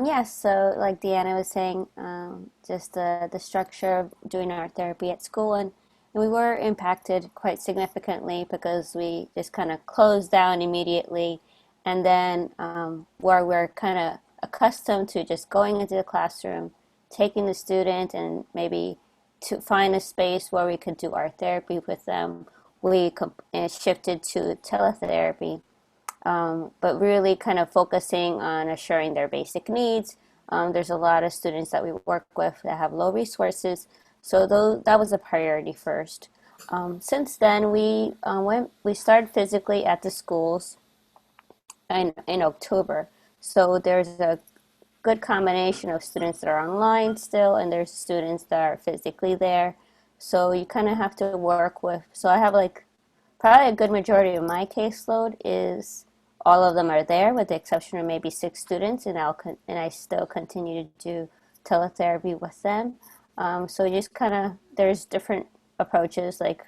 Yes, so like Deanna was saying, just the structure of doing art therapy at school, and we were impacted quite significantly because we just kind of closed down immediately, and then where we're kind of accustomed to just going into the classroom, taking the student, and maybe to find a space where we could do art therapy with them, we shifted to teletherapy. But really kind of focusing on assuring their basic needs. There's a lot of students that we work with that have low resources, so that was a priority first. Since then, we started physically at the schools in October, so there's a good combination of students that are online still, and there's students that are physically there. So you kind of have to work with. So I have like probably a good majority of my caseload is. All of them are there, with the exception of maybe 6 students, and I still continue to do teletherapy with them. So just kind of, there's different approaches like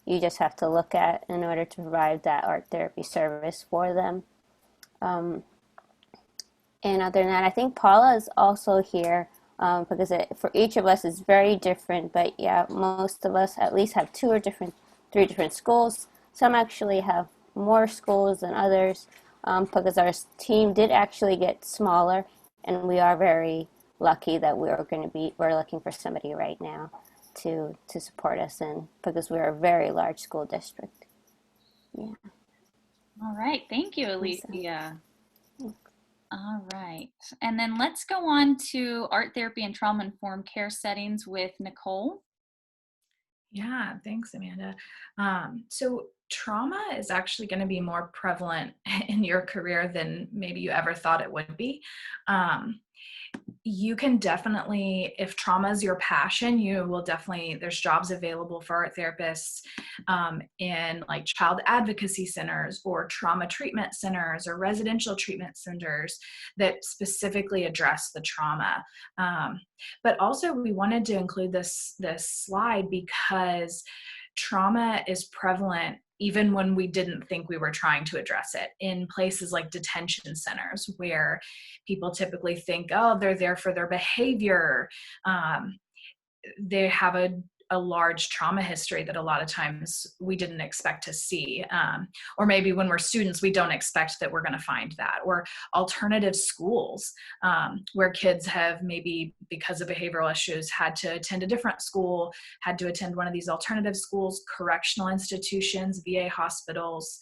you just have to look at in order to provide that art therapy service for them. And other than that, I think Paula is also here because for each of us is very different. But yeah, most of us at least have 3 different schools. Some actually have more schools than others because our team did actually get smaller, and we are very lucky that we're looking for somebody right now to support us because we're a very large school district. Yeah. All right, thank you, Alicia. All right, and then let's go on to art therapy and trauma-informed care settings with Nicole. Yeah, thanks, Amanda. So trauma is actually going to be more prevalent in your career than maybe you ever thought it would be. You can definitely, if trauma is your passion, you will definitely, there's jobs available for art therapists in like child advocacy centers or trauma treatment centers or residential treatment centers that specifically address the trauma. But also we wanted to include this slide because trauma is prevalent even when we didn't think we were trying to address it, in places like detention centers where people typically think, oh, they're there for their behavior. They have a large trauma history that a lot of times we didn't expect to see. Or maybe when we're students, we don't expect that we're going to find that. Or alternative schools where kids have maybe, because of behavioral issues, had to attend a different school, had to attend one of these alternative schools, correctional institutions, VA hospitals,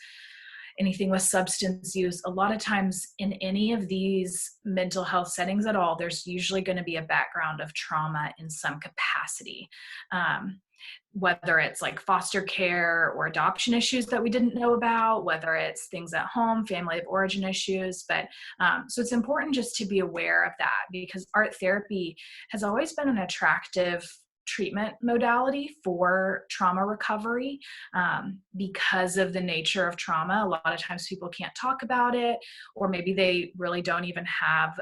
anything with substance use. A lot of times in any of these mental health settings at all, there's usually going to be a background of trauma in some capacity. Whether it's like foster care or adoption issues that we didn't know about, whether it's things at home, family of origin issues. But so it's important just to be aware of that, because art therapy has always been an attractive treatment modality for trauma recovery because of the nature of trauma. A lot of times people can't talk about it, or maybe they really don't even have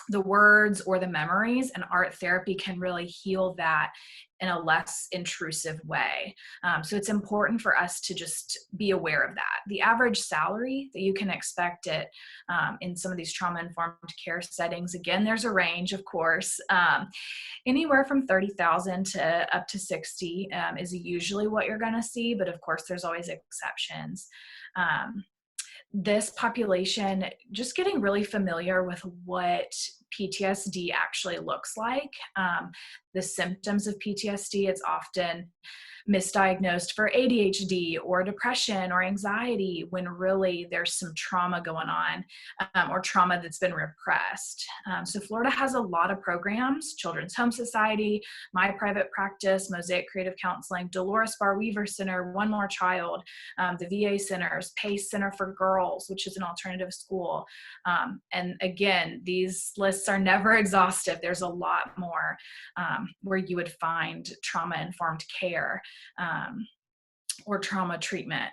the words or the memories, and art therapy can really heal that in a less intrusive way. So it's important for us to just be aware of that. The average salary that you can expect in some of these trauma-informed care settings, again, there's a range, of course. Anywhere from 30,000 to up to 60 is usually what you're going to see, but of course, there's always exceptions. This population, just getting really familiar with what PTSD actually looks like. The symptoms of PTSD, it's often misdiagnosed for ADHD or depression or anxiety, when really there's some trauma going on, or trauma that's been repressed. So Florida has a lot of programs: Children's Home Society, My Private Practice, Mosaic Creative Counseling, Dolores Barr Weaver Center, One More Child, the VA centers, PACE Center for Girls, which is an alternative school. And again, these lists are never exhaustive. There's a lot more where you would find trauma-informed care or trauma treatment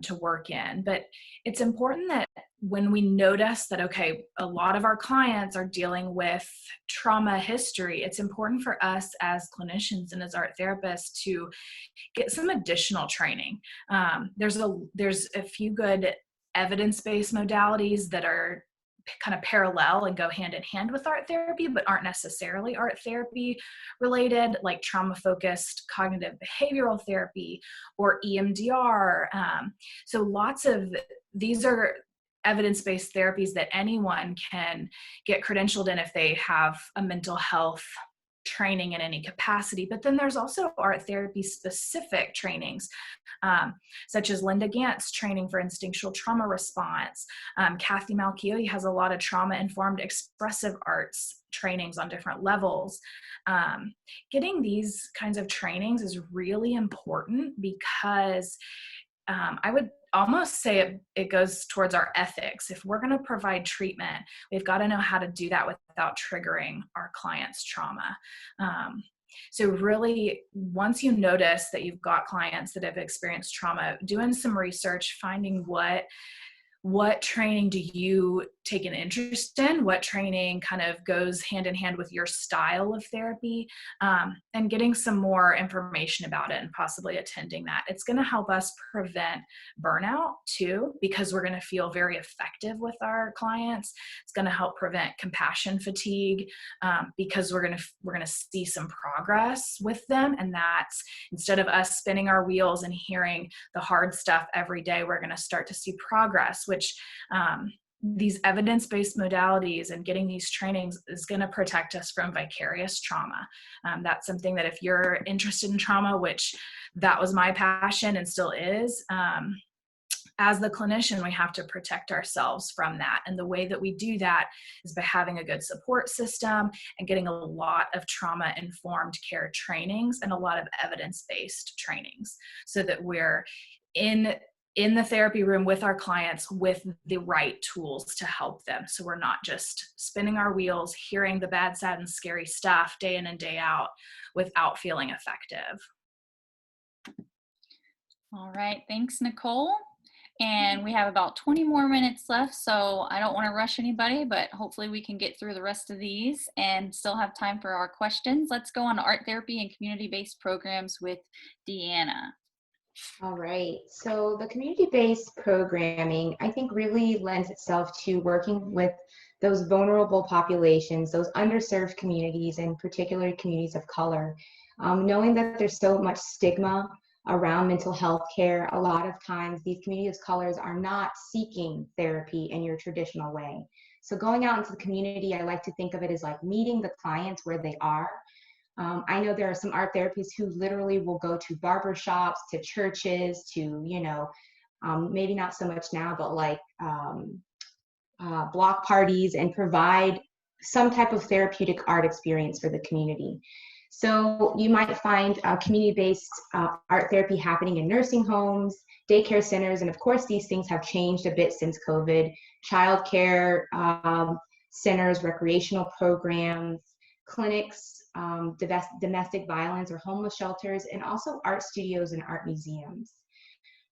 to work in. But it's important that when we notice that, okay, a lot of our clients are dealing with trauma history, it's important for us as clinicians and as art therapists to get some additional training. There's a few good evidence-based modalities that are kind of parallel and go hand in hand with art therapy, but aren't necessarily art therapy related, like trauma-focused cognitive behavioral therapy or EMDR. So lots of these are evidence-based therapies that anyone can get credentialed in if they have a mental health training in any capacity. But then there's also art therapy specific trainings, such as Linda Gant's training for instinctual trauma response. Kathy Malchiodi has a lot of trauma-informed expressive arts trainings on different levels. Getting these kinds of trainings is really important because I would almost say it goes towards our ethics. If we're going to provide treatment, we've got to know how to do that without triggering our client's trauma. So really, once you notice that you've got clients that have experienced trauma, doing some research, finding what training do you take an interest in, what training kind of goes hand in hand with your style of therapy, and getting some more information about it and possibly attending that. It's going to help us prevent burnout too, because we're going to feel very effective with our clients. It's going to help prevent compassion fatigue, because we're going to see some progress with them, and that's, instead of us spinning our wheels and hearing the hard stuff every day, we're going to start to see progress, which these evidence-based modalities and getting these trainings is going to protect us from vicarious trauma. That's something that if you're interested in trauma, which that was my passion and still is, as the clinician, we have to protect ourselves from that. And the way that we do that is by having a good support system and getting a lot of trauma-informed care trainings and a lot of evidence-based trainings, so that we're in the therapy room with our clients with the right tools to help them. So we're not just spinning our wheels, hearing the bad, sad, and scary stuff day in and day out without feeling effective. All right, thanks, Nicole. And we have about 20 more minutes left, so I don't want to rush anybody, but hopefully we can get through the rest of these and still have time for our questions. Let's go on to art therapy and community-based programs with Deanna. All right, so the community-based programming, I think, really lends itself to working with those vulnerable populations, those underserved communities, and particularly communities of color. Knowing that there's so much stigma around mental health care, a lot of times these communities of colors are not seeking therapy in your traditional way. So going out into the community, I like to think of it as like meeting the clients where they are. I know there are some art therapists who literally will go to barbershops, to churches, to, maybe not so much now, but like block parties, and provide some type of therapeutic art experience for the community. So you might find community-based art therapy happening in nursing homes, daycare centers, and of course these things have changed a bit since COVID. Childcare centers, recreational programs, clinics, domestic violence or homeless shelters, and also art studios and art museums.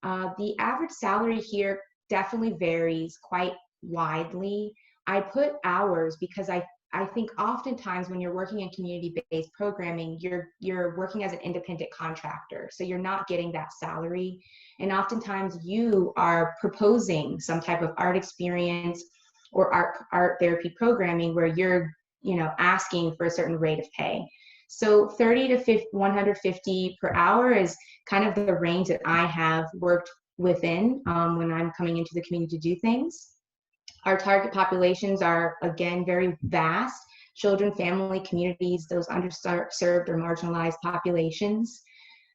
The average salary here definitely varies quite widely. I put hours because I I think oftentimes when you're working in community-based programming, you're working as an independent contractor. So you're not getting that salary. And oftentimes you are proposing some type of art experience or art therapy programming where you're, asking for a certain rate of pay. So 30 to 150 per hour is kind of the range that I have worked within when I'm coming into the community to do things. Our target populations are, again, very vast: children, family, communities, those underserved or marginalized populations.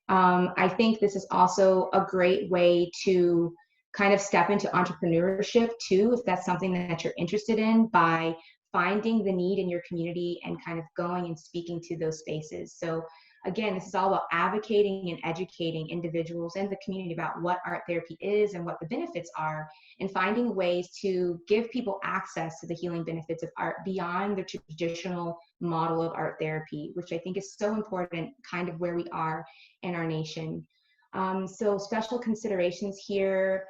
I think this is also a great way to kind of step into entrepreneurship too, if that's something that you're interested in, by finding the need in your community and kind of going and speaking to those spaces. So again, this is all about advocating and educating individuals and the community about what art therapy is and what the benefits are, and finding ways to give people access to the healing benefits of art beyond the traditional model of art therapy, which I think is so important, kind of where we are in our nation. So special considerations here.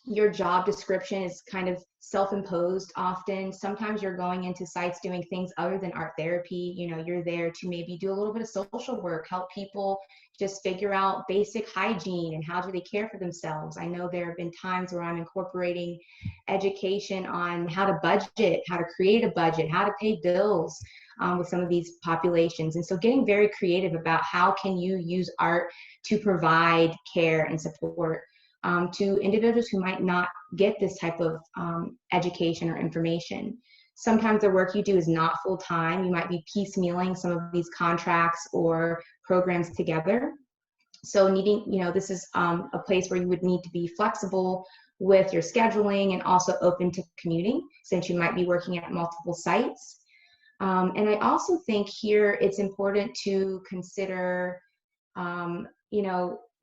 Your job description is kind of self-imposed often. Sometimes you're going into sites doing things other than art therapy. You're there to maybe do a little bit of social work, help people just figure out basic hygiene and how do they care for themselves. I know there have been times where I'm incorporating education on how to budget, how to create a budget, how to pay bills with some of these populations. And so getting very creative about how can you use art to provide care and support to individuals who might not get this type of education or information. Sometimes the work you do is not full-time. You might be piecemealing some of these contracts or programs together. So this is a place where you would need to be flexible with your scheduling and also open to commuting, since you might be working at multiple sites. And I also think here it's important to consider,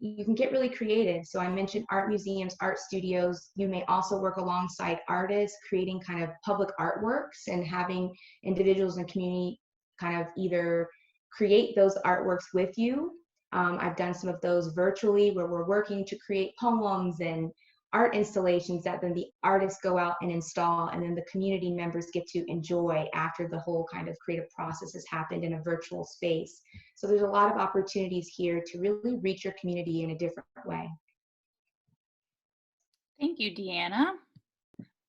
you can get really creative. So I mentioned art museums, art studios. You may also work alongside artists, creating kind of public artworks and having individuals in the community kind of either create those artworks with you. I've done some of those virtually where we're working to create poems and art installations that then the artists go out and install, and then the community members get to enjoy after the whole kind of creative process has happened in a virtual space. So there's a lot of opportunities here to really reach your community in a different way. Thank you, Deanna.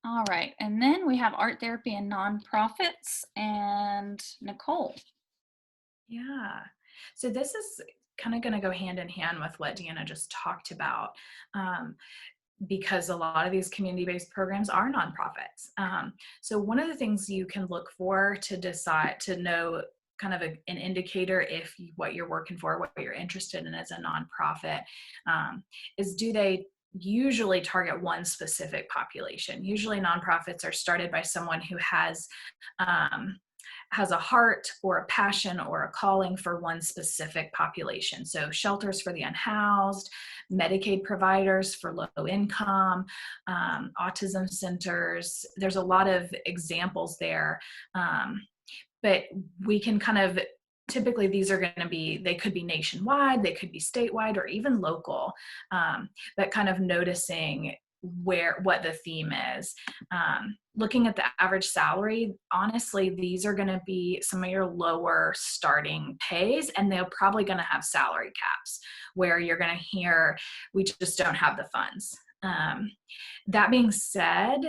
All right, and then we have art therapy and nonprofits, and Nicole. Yeah, so this is kind of going to go hand in hand with what Deanna just talked about. Because a lot of these community-based programs are nonprofits. So one of the things you can look for to decide, to know kind of an indicator if what you're working for, what you're interested in as a nonprofit, is do they usually target one specific population. Usually nonprofits are started by someone who has a heart or a passion or a calling for one specific population. So shelters for the unhoused, Medicaid providers for low income, autism centers. There's a lot of examples there. But we can kind of, typically these are going to be, they could be nationwide, they could be statewide, or even local, but kind of noticing what the theme is. Looking at the average salary, honestly, these are going to be some of your lower starting pays, and they're probably going to have salary caps where you're going to hear, we just don't have the funds. That being said,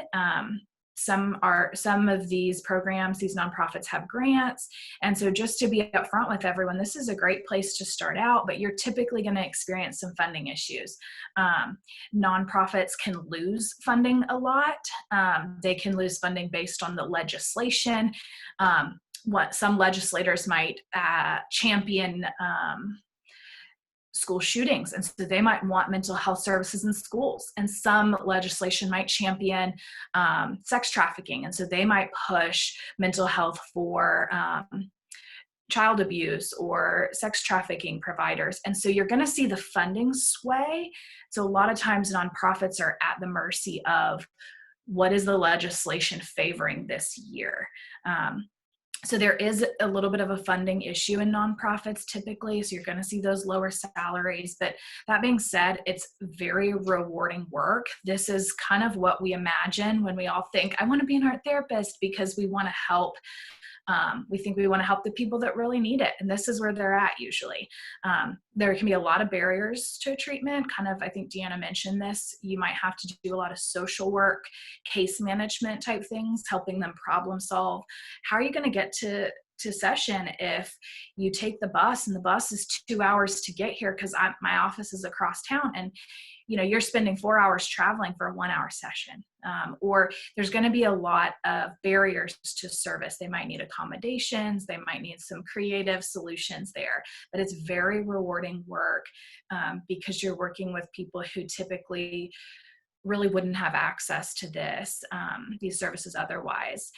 some of these programs, these nonprofits have grants. And so just to be upfront with everyone, this is a great place to start out, but you're typically going to experience some funding issues. Nonprofits can lose funding a lot. They can lose funding based on the legislation. What some legislators might champion school shootings, and so they might want mental health services in schools, and some legislation might champion sex trafficking, and so they might push mental health for child abuse or sex trafficking providers. And so you're going to see the funding sway. So a lot of times nonprofits are at the mercy of what is the legislation favoring this year. So there is a little bit of a funding issue in nonprofits typically. So you're going to see those lower salaries. But that being said, it's very rewarding work. This is kind of what we imagine when we all think, I want to be an art therapist, because we want to help. We think we want to help the people that really need it. And this is where they're at usually. There can be a lot of barriers to treatment. Kind of, I think Deanna mentioned this. You might have to do a lot of social work, case management type things, helping them problem solve. How are you going to get to session if you take the bus and the bus is 2 hours to get here because my office is across town, and you're spending 4 hours traveling for a 1 hour session? Or there's going to be a lot of barriers to service. They might need accommodations, they might need some creative solutions there, but it's very rewarding work because you're working with people who typically really wouldn't have access to these services otherwise.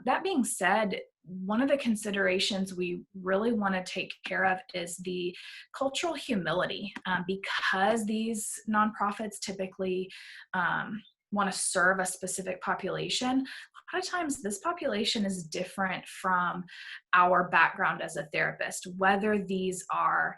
That being said, one of the considerations we really want to take care of is the cultural humility, because these nonprofits typically want to serve a specific population. A lot of times this population is different from our background as a therapist, whether these are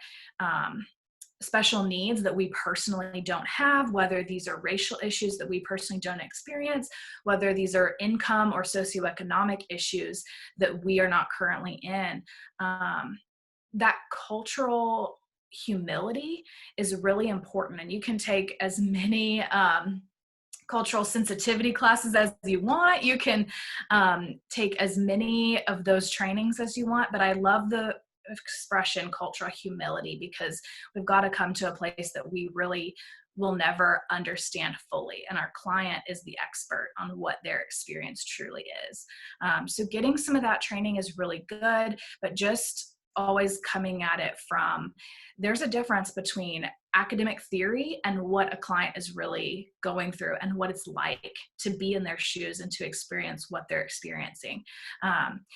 special needs that we personally don't have, whether these are racial issues that we personally don't experience, whether these are income or socioeconomic issues that we are not currently in. That cultural humility is really important, and you can take as many cultural sensitivity classes as you want. You can take as many of those trainings as you want, but I love the expression cultural humility, because we've got to come to a place that we really will never understand fully, and our client is the expert on what their experience truly is. So getting some of that training is really good, but just always coming at it from, there's a difference between academic theory and what a client is really going through and what it's like to be in their shoes and to experience what they're experiencing.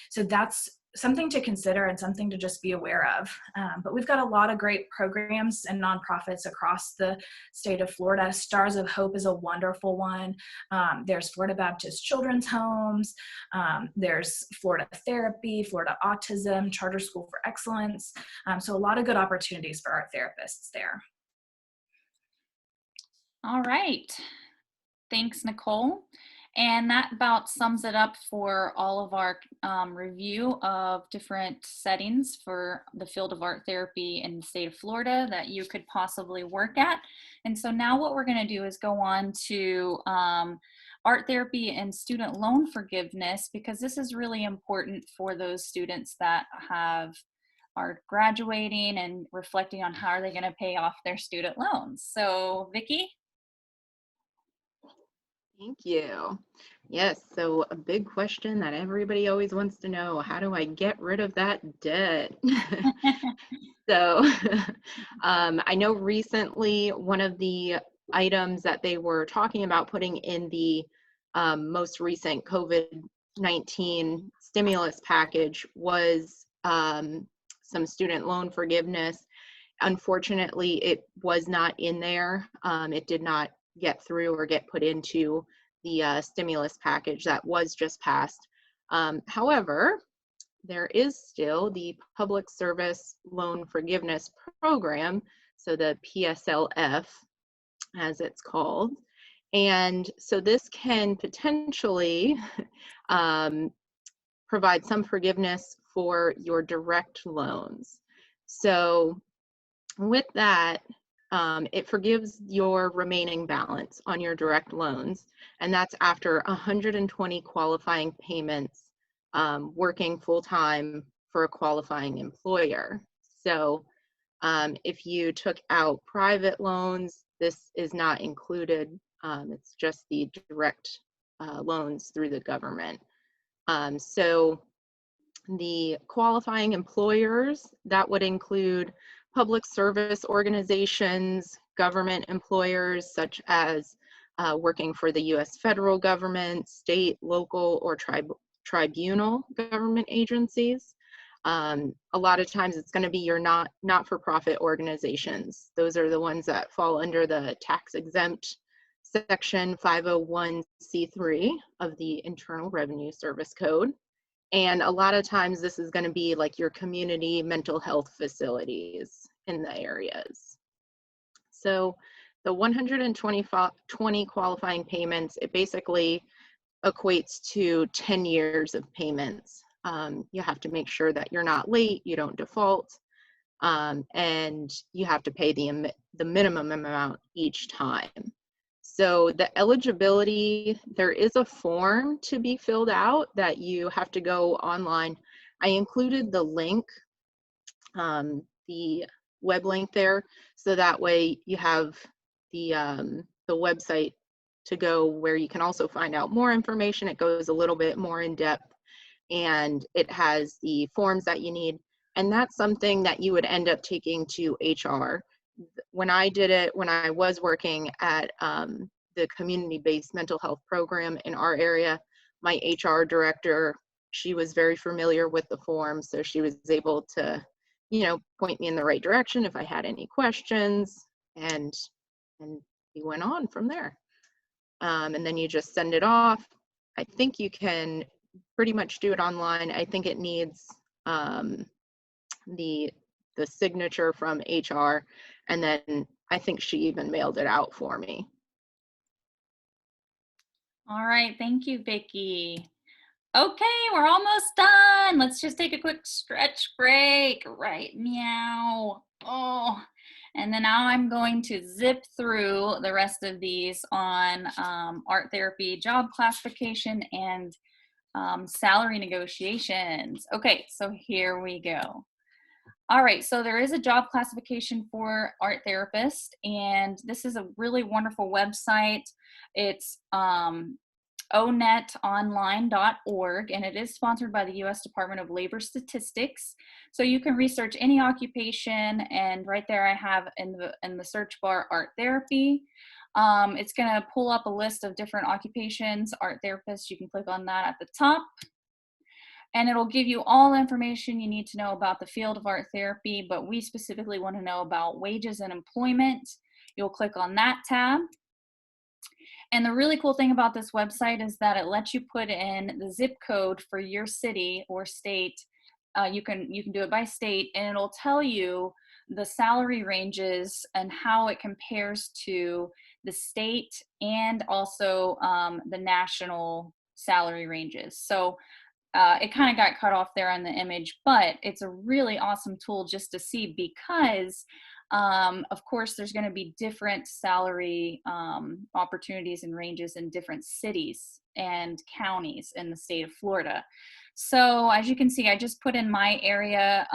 So that's something to consider and something to just be aware of. But we've got a lot of great programs and nonprofits across the state of Florida. Stars of Hope is a wonderful one. There's Florida Baptist Children's Homes. There's Florida Therapy, Florida Autism, Charter School for Excellence. So a lot of good opportunities for our therapists there. All right. Thanks, Nicole. And that about sums it up for all of our review of different settings for the field of art therapy in the state of Florida that you could possibly work at. And so now what we're going to do is go on to art therapy and student loan forgiveness, because this is really important for those students that are graduating and reflecting on how are they going to pay off their student loans. So Vicki? Thank you. Yes, so a big question that everybody always wants to know, how do I get rid of that debt? So I know recently one of the items that they were talking about putting in the most recent COVID-19 stimulus package was some student loan forgiveness. Unfortunately, it was not in there. It did not get through or get put into the stimulus package that was just passed. However, there is still the Public Service Loan Forgiveness Program, so the PSLF, as it's called. And so this can potentially provide some forgiveness for your direct loans. So with that, it forgives your remaining balance on your direct loans, and that's after 120 qualifying payments working full-time for a qualifying employer. So if you took out private loans, this is not included. It's just the direct loans through the government. So the qualifying employers, that would include public service organizations, government employers such as working for the U.S. federal government, state, local, or tribunal government agencies. A lot of times it's going to be your not-for-profit organizations. Those are the ones that fall under the tax-exempt section 501c3 of the Internal Revenue Service Code. And a lot of times this is going to be like your community mental health facilities in the areas. So the 120 qualifying payments, it basically equates to 10 years of payments. You have to make sure that you're not late, you don't default, and you have to pay the minimum amount each time. So the eligibility, there is a form to be filled out that you have to go online. I included the link, the web link there, so that way you have the website to go where you can also find out more information. It goes a little bit more in depth, and it has the forms that you need. And that's something that you would end up taking to HR. When I did it, when I was working at the community-based mental health program in our area, my HR director, she was very familiar with the forms, so she was able to, you know, point me in the right direction if I had any questions, and we went on from there. And then you just send it off. I think you can pretty much do it online. I think it needs the signature from HR, and then I think she even mailed it out for me. All right, thank you, Vicki. Okay, we're almost done. Let's just take a quick stretch break. Right, meow. Oh, and then now I'm going to zip through the rest of these on art therapy, job classification, and salary negotiations. Okay, so here we go. All right, so there is a job classification for art therapist, and this is a really wonderful website. It's onetonline.org, and it is sponsored by the U.S. Department of Labor Statistics. So you can research any occupation, and right there I have in the search bar art therapy. It's going to pull up a list of different occupations, art therapists. You can click on that at the top, and it'll give you all the information you need to know about the field of art therapy, but we specifically want to know about wages and employment. You'll click on that tab. And the really cool thing about this website is that it lets you put in the zip code for your city or state. You can do it by state, and it'll tell you the salary ranges and how it compares to the state and also the national salary ranges. So it kind of got cut off there on the image, but it's a really awesome tool just to see, because of course there's going to be different salary opportunities and ranges in different cities and counties in the state of Florida. So as you can see, I just put in my area,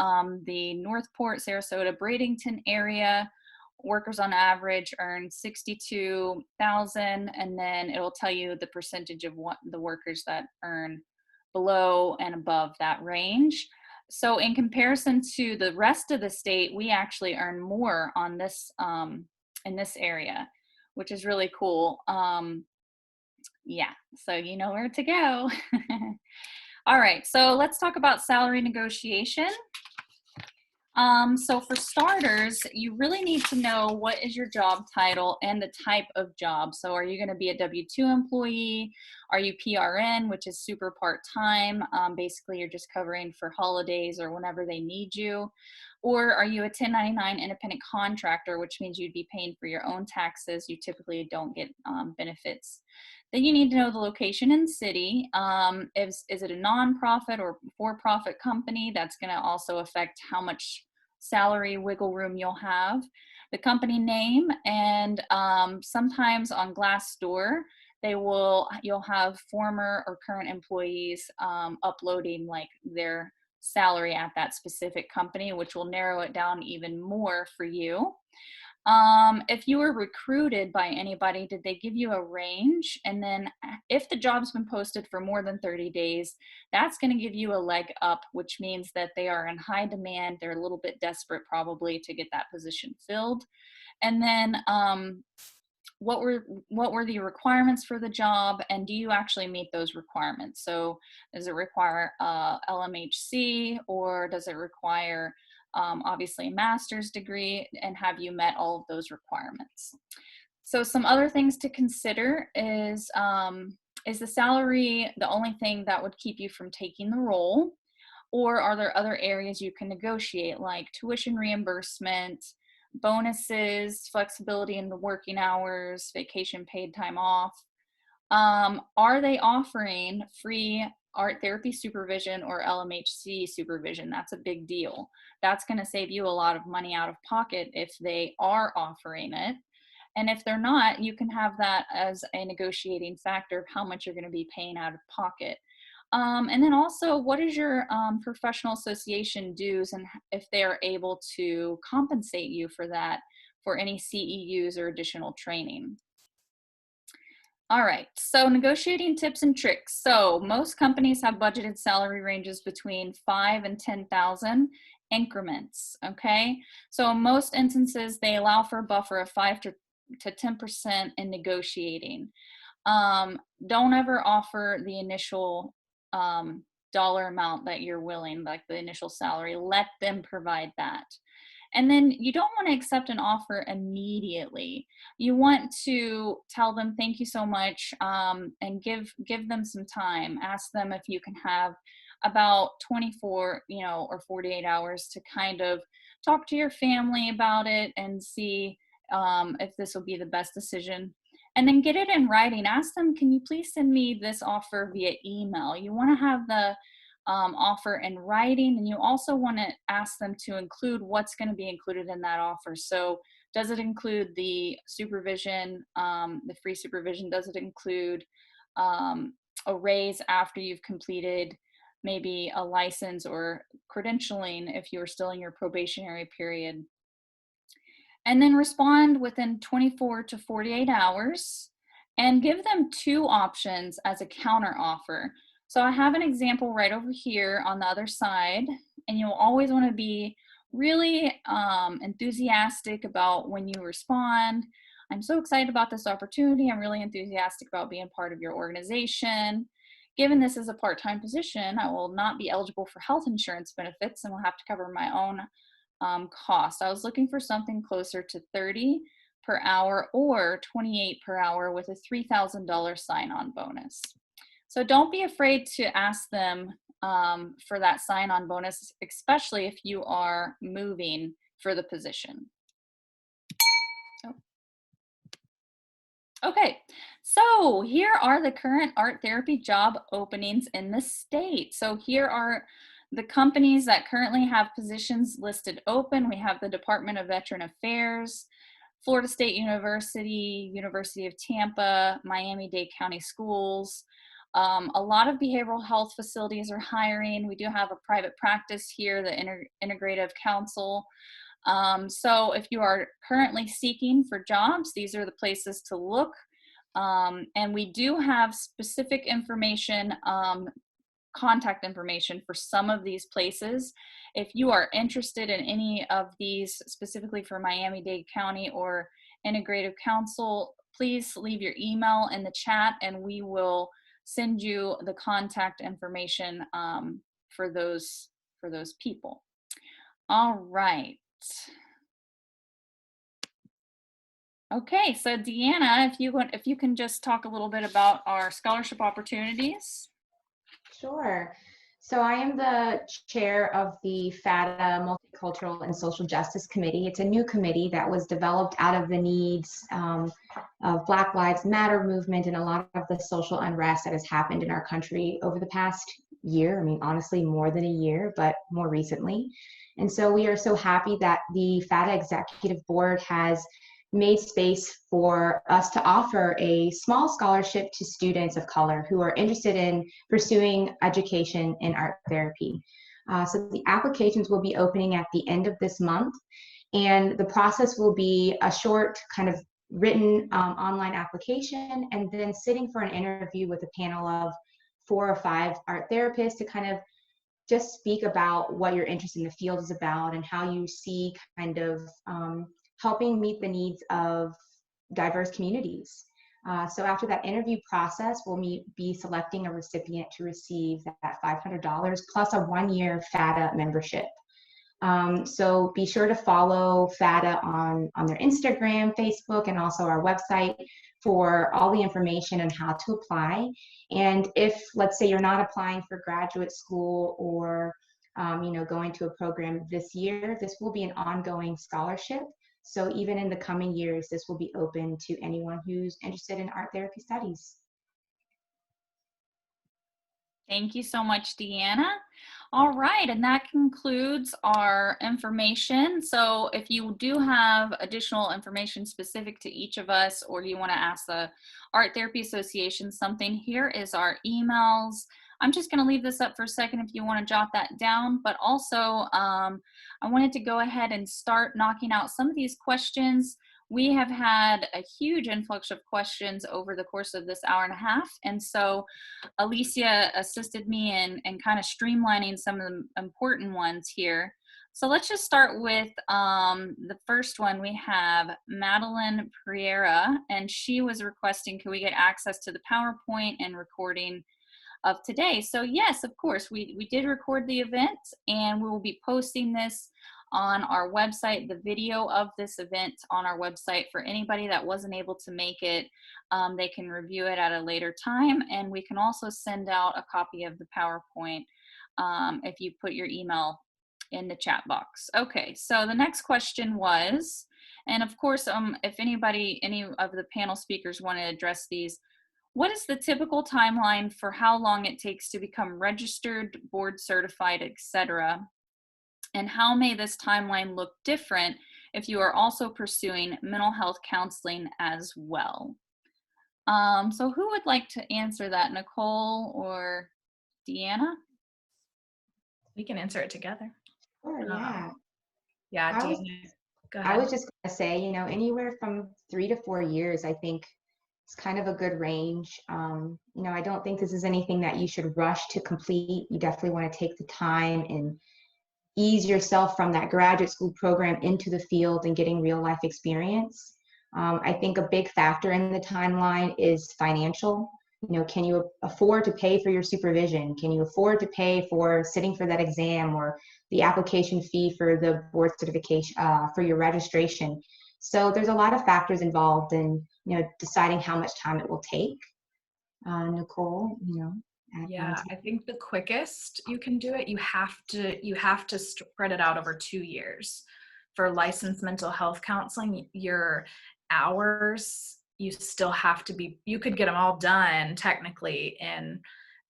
the Northport, Sarasota, Bradenton area. Workers on average earn 62,000, and then it'll tell you the percentage of what the workers that earn below and above that range. So in comparison to the rest of the state, we actually earn more on this in this area, which is really cool. Yeah, so you know where to go. All right, so let's talk about salary negotiation. So for starters, you really need to know what is your job title and the type of job. So are you going to be a W-2 employee? Are you PRN, which is super part-time? Basically, you're just covering for holidays or whenever they need you. Or are you a 1099 independent contractor, which means you'd be paying for your own taxes. You typically don't get benefits. Then you need to know the location and city. Is it a nonprofit or for-profit company? That's going to also affect how much salary wiggle room you'll have. The company name, and sometimes on Glassdoor, you'll have former or current employees uploading like their salary at that specific company, which will narrow it down even more for you. If you were recruited by anybody, did they give you a range? And then if the job's been posted for more than 30 days, that's going to give you a leg up, which means that they are in high demand. They're a little bit desperate probably to get that position filled. And then what were the requirements for the job, and do you actually meet those requirements? So does it require LMHC, or does it require obviously a master's degree, and have you met all of those requirements? So some other things to consider is Is the salary the only thing that would keep you from taking the role? Or are there other areas you can negotiate, like tuition reimbursement, bonuses, flexibility in the working hours, vacation paid time off? Are they offering free art therapy supervision or LMHC supervision? That's a big deal. That's going to save you a lot of money out of pocket if they are offering it. And if they're not, you can have that as a negotiating factor of how much you're going to be paying out of pocket. And then also, what is your professional association dues, and if they are able to compensate you for that, for any CEUs or additional training? All right, so negotiating tips and tricks. So most companies have budgeted salary ranges between 5 and 10,000 increments, okay? So in most instances, they allow for a buffer of 5 to 10% in negotiating. Don't ever offer the initial dollar amount that you're willing, like the initial salary. Let them provide that. And then you don't want to accept an offer immediately. You want to tell them thank you so much, and give them some time. Ask them if you can have about 24, or 48 hours to kind of talk to your family about it and see if this will be the best decision. And then get it in writing. Ask them, can you please send me this offer via email? You want to have the offer in writing, and you also want to ask them to include what's going to be included in that offer. So does it include the supervision, the free supervision? Does it include a raise after you've completed maybe a license or credentialing if you're still in your probationary period? And then respond within 24 to 48 hours and give them 2 options as a counter offer. So I have an example right over here on the other side, and you'll always want to be really enthusiastic about when you respond. I'm so excited about this opportunity. I'm really enthusiastic about being part of your organization. Given this is a part-time position, I will not be eligible for health insurance benefits and will have to cover my own cost. I was looking for something closer to 30 per hour or 28 per hour with a $3,000 sign-on bonus. So don't be afraid to ask them for that sign-on bonus, especially if you are moving for the position. Okay, so here are the current art therapy job openings in the state. So here are the companies that currently have positions listed open. We have the Department of Veteran Affairs, Florida State University, University of Tampa, Miami-Dade County Schools. A lot of behavioral health facilities are hiring. We do have a private practice here, the Integrative Council. So if you are currently seeking for jobs, these are the places to look. And we do have specific information, contact information for some of these places. If you are interested in any of these, specifically for Miami-Dade County or Integrative Council, please leave your email in the chat and we will send you the contact information for those people. All right. Okay, so Deanna, if you can just talk a little bit about our scholarship opportunities. Sure. So I am the chair of the FATA Multicultural and Social Justice Committee. It's a new committee that was developed out of the needs of Black Lives Matter movement and a lot of the social unrest that has happened in our country over the past year. I mean, honestly, more than a year, but more recently. And so we are so happy that the FATA Executive Board has made space for us to offer a small scholarship to students of color who are interested in pursuing education in art therapy. So the applications will be opening at the end of this month, and the process will be a short kind of written online application and then sitting for an interview with a panel of 4 or 5 art therapists to kind of just speak about what your interest in the field is about and how you see kind of helping meet the needs of diverse communities. So after that interview process, we'll be selecting a recipient to receive that $500 plus a 1-year FATA membership. So be sure to follow FATA on their Instagram, Facebook, and also our website for all the information on how to apply. And if, let's say, you're not applying for graduate school or going to a program this year, this will be an ongoing scholarship. So even in the coming years, this will be open to anyone who's interested in art therapy studies. Thank you so much, Deanna. All right, and that concludes our information. So if you do have additional information specific to each of us, or you want to ask the Art Therapy Association something, here is our emails. I'm just going to leave this up for a second if you want to jot that down, but also I wanted to go ahead and start knocking out some of these questions. We have had a huge influx of questions over the course of this hour and a half. And so Alicia assisted me in kind of streamlining some of the important ones here. So let's just start with the first one. We have Madeline Pereira, and she was requesting, can we get access to the PowerPoint and recording of today? So yes, of course, we did record the event, and we will be posting this on our website, the video of this event on our website. For anybody that wasn't able to make it, they can review it at a later time, and we can also send out a copy of the PowerPoint if you put your email in the chat box. Okay, so the next question was, and of course, if any of the panel speakers want to address these, what is the typical timeline for how long it takes to become registered, board certified, etc.? And how may this timeline look different if you are also pursuing mental health counseling as well? So who would like to answer that, Nicole or Deanna? We can answer it together. Sure, yeah. Yeah, I was, Deanna, go ahead. I was just going to say, anywhere from 3 to 4 years, I think it's kind of a good range. I don't think this is anything that you should rush to complete. You definitely want to take the time and ease yourself from that graduate school program into the field and getting real life experience. I think a big factor in the timeline is financial. Can you afford to pay for your supervision? Can you afford to pay for sitting for that exam or the application fee for the board certification, for your registration? So there's a lot of factors involved in, deciding how much time it will take. Nicole, Yeah, I think the quickest you can do it, you have to spread it out over 2 years. For licensed mental health counseling, your hours, you still have to be, you could get them all done technically in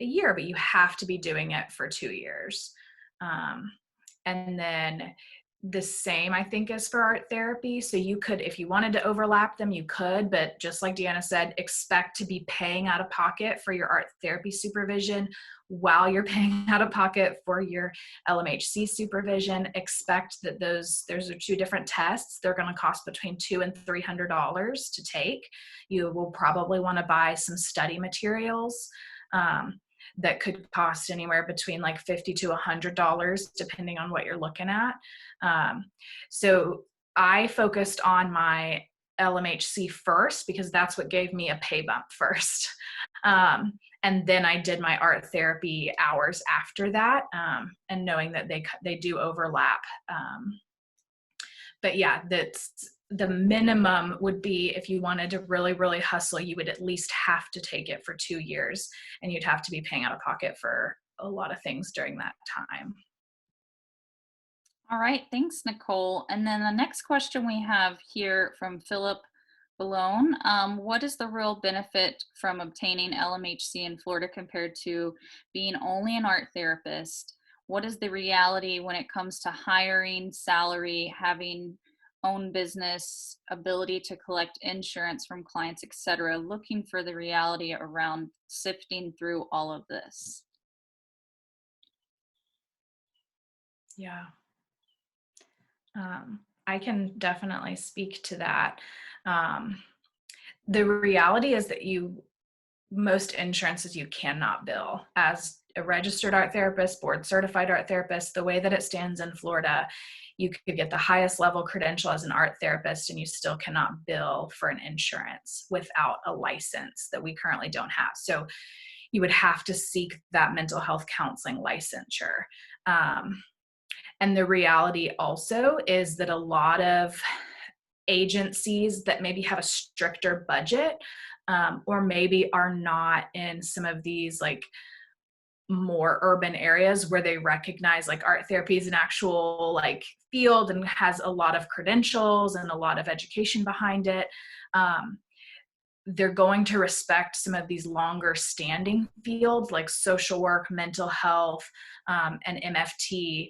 a year, but you have to be doing it for 2 years. And then the same, I think, as for art therapy. So you could, if you wanted to overlap them, you could, but just like Deanna said, expect to be paying out of pocket for your art therapy supervision while you're paying out of pocket for your LMHC supervision. Expect that those are 2 different tests. They're going to cost between $200 and $300 to take. You will probably want to buy some study materials that could cost anywhere between like $50 to $100, depending on what you're looking at. So I focused on my LMHC first because that's what gave me a pay bump first. And then I did my art therapy hours after that, and knowing that they do overlap. But yeah, that's the minimum would be, if you wanted to really, really hustle, you would at least have to take it for 2 years, and you'd have to be paying out of pocket for a lot of things during that time. All right, thanks, Nicole. And then the next question we have here from Philip Ballone. What is the real benefit from obtaining LMHC in Florida compared to being only an art therapist? What is the reality when it comes to hiring, salary, having own business, ability to collect insurance from clients, etc.? Looking for the reality around sifting through all of this. Yeah. I can definitely speak to that. The reality is that most insurances you cannot bill. As a registered art therapist, board certified art therapist, the way that it stands in Florida, you could get the highest level credential as an art therapist and you still cannot bill for an insurance without a license that we currently don't have. So you would have to seek that mental health counseling licensure. And the reality also is that a lot of agencies that maybe have a stricter budget, or maybe are not in some of these like more urban areas where they recognize like art therapy is an actual like field and has a lot of credentials and a lot of education behind it. They're going to respect some of these longer standing fields like social work, mental health, and MFT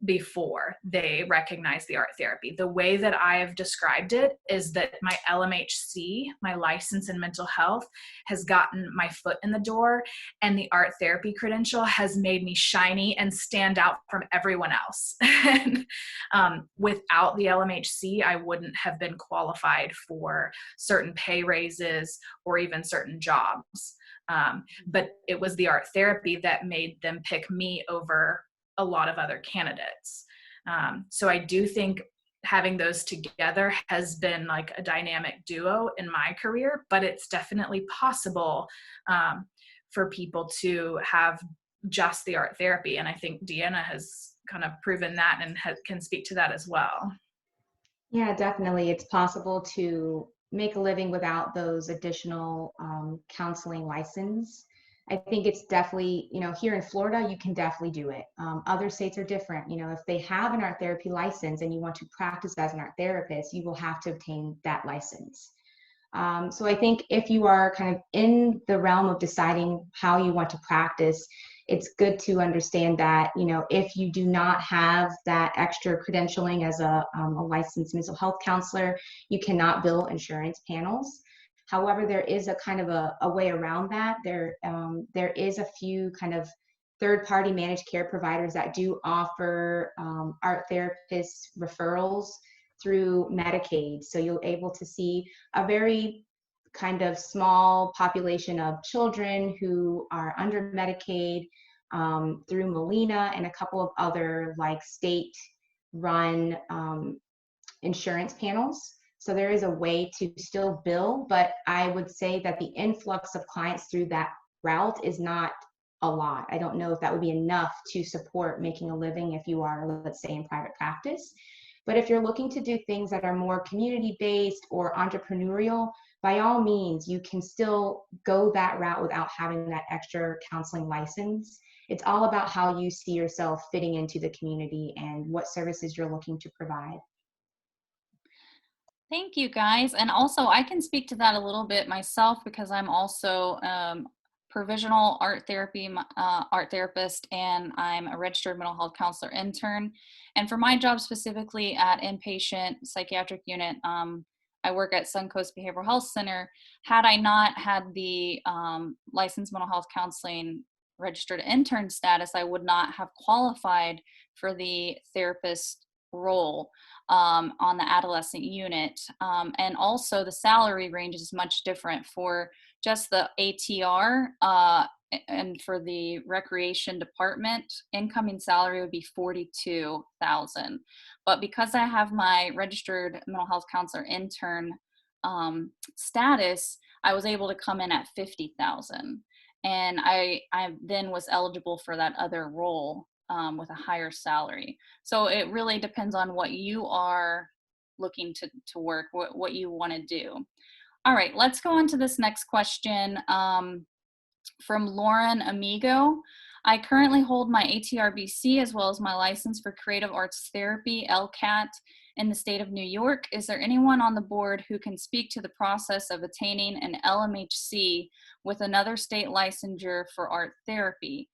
before they recognize the art therapy. The way that I have described it is that my LMHC, my license in mental health, has gotten my foot in the door, and the art therapy credential has made me shiny and stand out from everyone else. And, without the LMHC, I wouldn't have been qualified for certain pay raises or even certain jobs. But it was the art therapy that made them pick me over a lot of other candidates. So I do think having those together has been like a dynamic duo in my career, but it's definitely possible for people to have just the art therapy. And I think Deanna has kind of proven that and can speak to that as well. Yeah, definitely. It's possible to make a living without those additional counseling license. I think it's definitely, here in Florida, you can definitely do it. Other states are different. If they have an art therapy license and you want to practice as an art therapist, you will have to obtain that license. So I think if you are kind of in the realm of deciding how you want to practice, it's good to understand that, if you do not have that extra credentialing as a licensed mental health counselor, you cannot bill insurance panels. However, there is a kind of a way around that. There is a few kind of third-party managed care providers that do offer art therapist referrals through Medicaid. So you're able to see a very kind of small population of children who are under Medicaid through Molina and a couple of other like state-run insurance panels. So there is a way to still bill, but I would say that the influx of clients through that route is not a lot. I don't know if that would be enough to support making a living if you are, let's say, in private practice. But if you're looking to do things that are more community-based or entrepreneurial, by all means, you can still go that route without having that extra counseling license. It's all about how you see yourself fitting into the community and what services you're looking to provide. Thank you, guys. And also, I can speak to that a little bit myself because I'm also provisional art therapist, and I'm a registered mental health counselor intern. And for my job specifically at inpatient psychiatric unit, I work at Suncoast Behavioral Health Center. Had I not had the licensed mental health counseling registered intern status, I would not have qualified for the therapist role on the adolescent unit. And also the salary range is much different for just the ATR and for the recreation department. Incoming salary would be $42,000. But because I have my registered mental health counselor intern status, I was able to come in at $50,000. And I then was eligible for that other role with a higher salary. So it really depends on what you are looking to work, what you want to do. All right, let's go on to this next question from Lauren Amigo. I currently hold my ATRBC as well as my license for creative arts therapy, LCAT, in the state of New York. Is there anyone on the board who can speak to the process of attaining an LMHC with another state licensure for art therapy?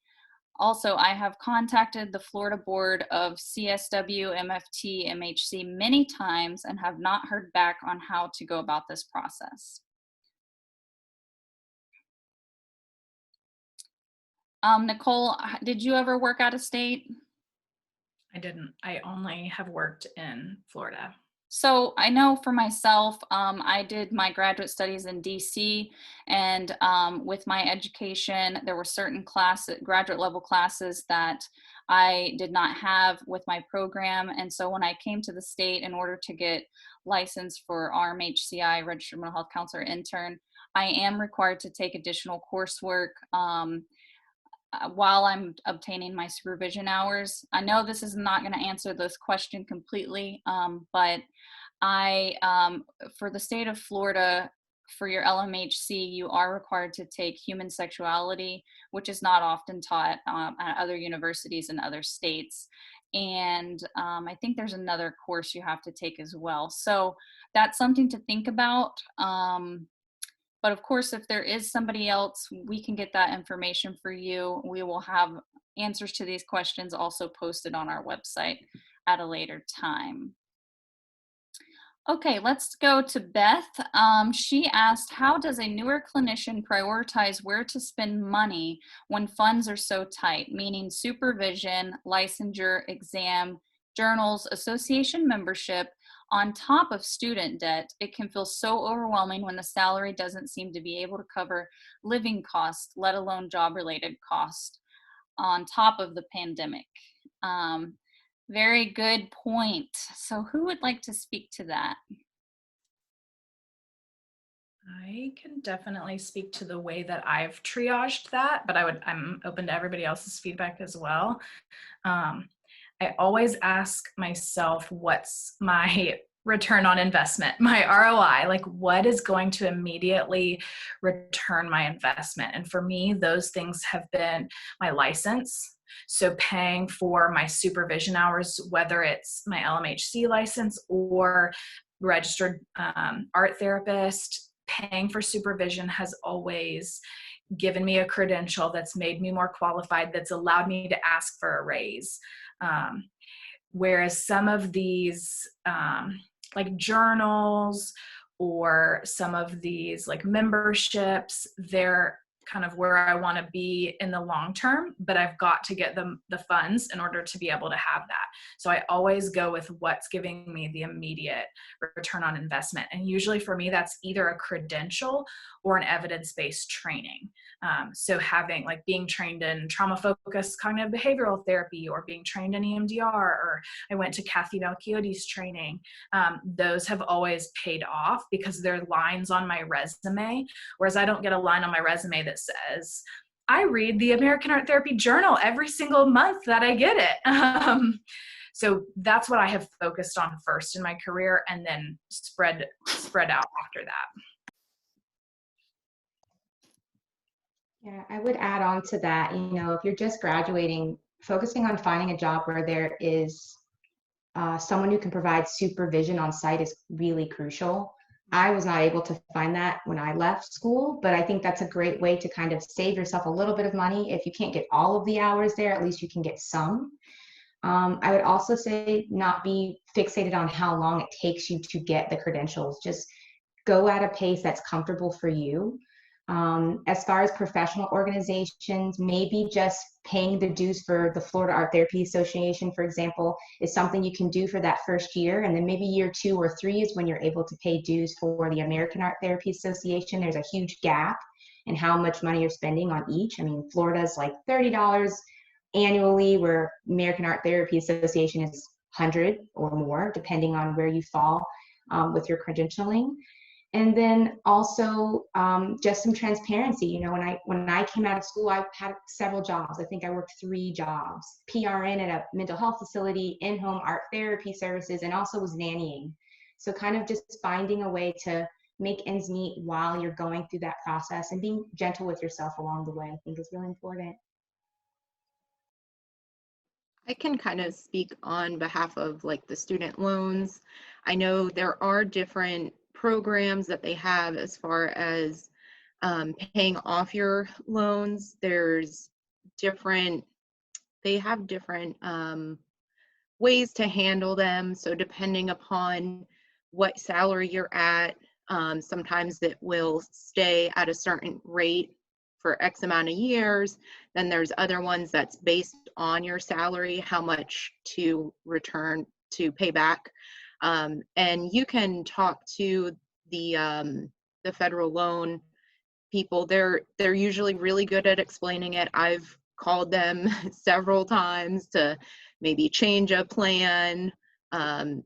Also, I have contacted the Florida Board of CSW, MFT, MHC many times and have not heard back on how to go about this process. Nicole, did you ever work out of state? I didn't. I only have worked in Florida. So I know for myself, I did my graduate studies in DC, and with my education, there were certain graduate level classes that I did not have with my program. And so when I came to the state in order to get licensed for RMHCI, Registered Mental Health Counselor Intern, I am required to take additional coursework. while I'm obtaining my supervision hours. I know this is not going to answer this question completely, but for the state of Florida, for your LMHC, you are required to take human sexuality, which is not often taught at other universities in other states. And I think there's another course you have to take as well. So that's something to think about. But of course, if there is somebody else, we can get that information for you. We will have answers to these questions also posted on our website at a later time. Okay, let's go to Beth. She asked, how does a newer clinician prioritize where to spend money when funds are so tight, meaning supervision, licensure, exam, journals, association membership, on top of student debt? It can feel so overwhelming when the salary doesn't seem to be able to cover living costs, let alone job-related costs on top of the pandemic. Very good point. So who would like to speak to that? I can definitely speak to the way that I've triaged that, but I'm open to everybody else's feedback as well. I always ask myself, what's my return on investment, my ROI, like what is going to immediately return my investment? And for me, those things have been my license. So paying for my supervision hours, whether it's my LMHC license or registered art therapist, paying for supervision has always given me a credential that's made me more qualified, that's allowed me to ask for a raise. Whereas some of these like journals or some of these like memberships, they're kind of where I want to be in the long term, but I've got to get the funds in order to be able to have that. So I always go with what's giving me the immediate return on investment. And usually for me, that's either a credential or an evidence-based training. So having like being trained in trauma-focused cognitive behavioral therapy or being trained in EMDR, or I went to Kathy Melchiotes training. Those have always paid off because they're lines on my resume, whereas I don't get a line on my resume that says, I read the American Art Therapy Journal every single month that I get it. So that's what I have focused on first in my career, and then spread out after that. Yeah, I would add on to that, if you're just graduating, focusing on finding a job where there is someone who can provide supervision on site is really crucial. I was not able to find that when I left school, but I think that's a great way to kind of save yourself a little bit of money. If you can't get all of the hours there, at least you can get some. I would also say not be fixated on how long it takes you to get the credentials. Just go at a pace that's comfortable for you. As far as professional organizations, maybe just paying the dues for the Florida Art Therapy Association, for example, is something you can do for that first year. And then maybe year 2 or 3 is when you're able to pay dues for the American Art Therapy Association. There's a huge gap in how much money you're spending on each. I mean, Florida's like $30 annually, where American Art Therapy Association is $100 or more, depending on where you fall with your credentialing. And then also just some transparency. When I came out of school, I had several jobs. I think I worked 3 jobs: PRN at a mental health facility, in-home art therapy services, and also was nannying. So kind of just finding a way to make ends meet while you're going through that process, and being gentle with yourself along the way, I think is really important. I can kind of speak on behalf of like the student loans. I know there are different programs that they have as far as paying off your loans. They have different ways to handle them. So depending upon what salary you're at, sometimes it will stay at a certain rate for X amount of years. Then there's other ones that's based on your salary, how much to pay back. And you can talk to the federal loan people. They're usually really good at explaining it. I've called them several times to maybe change a plan, and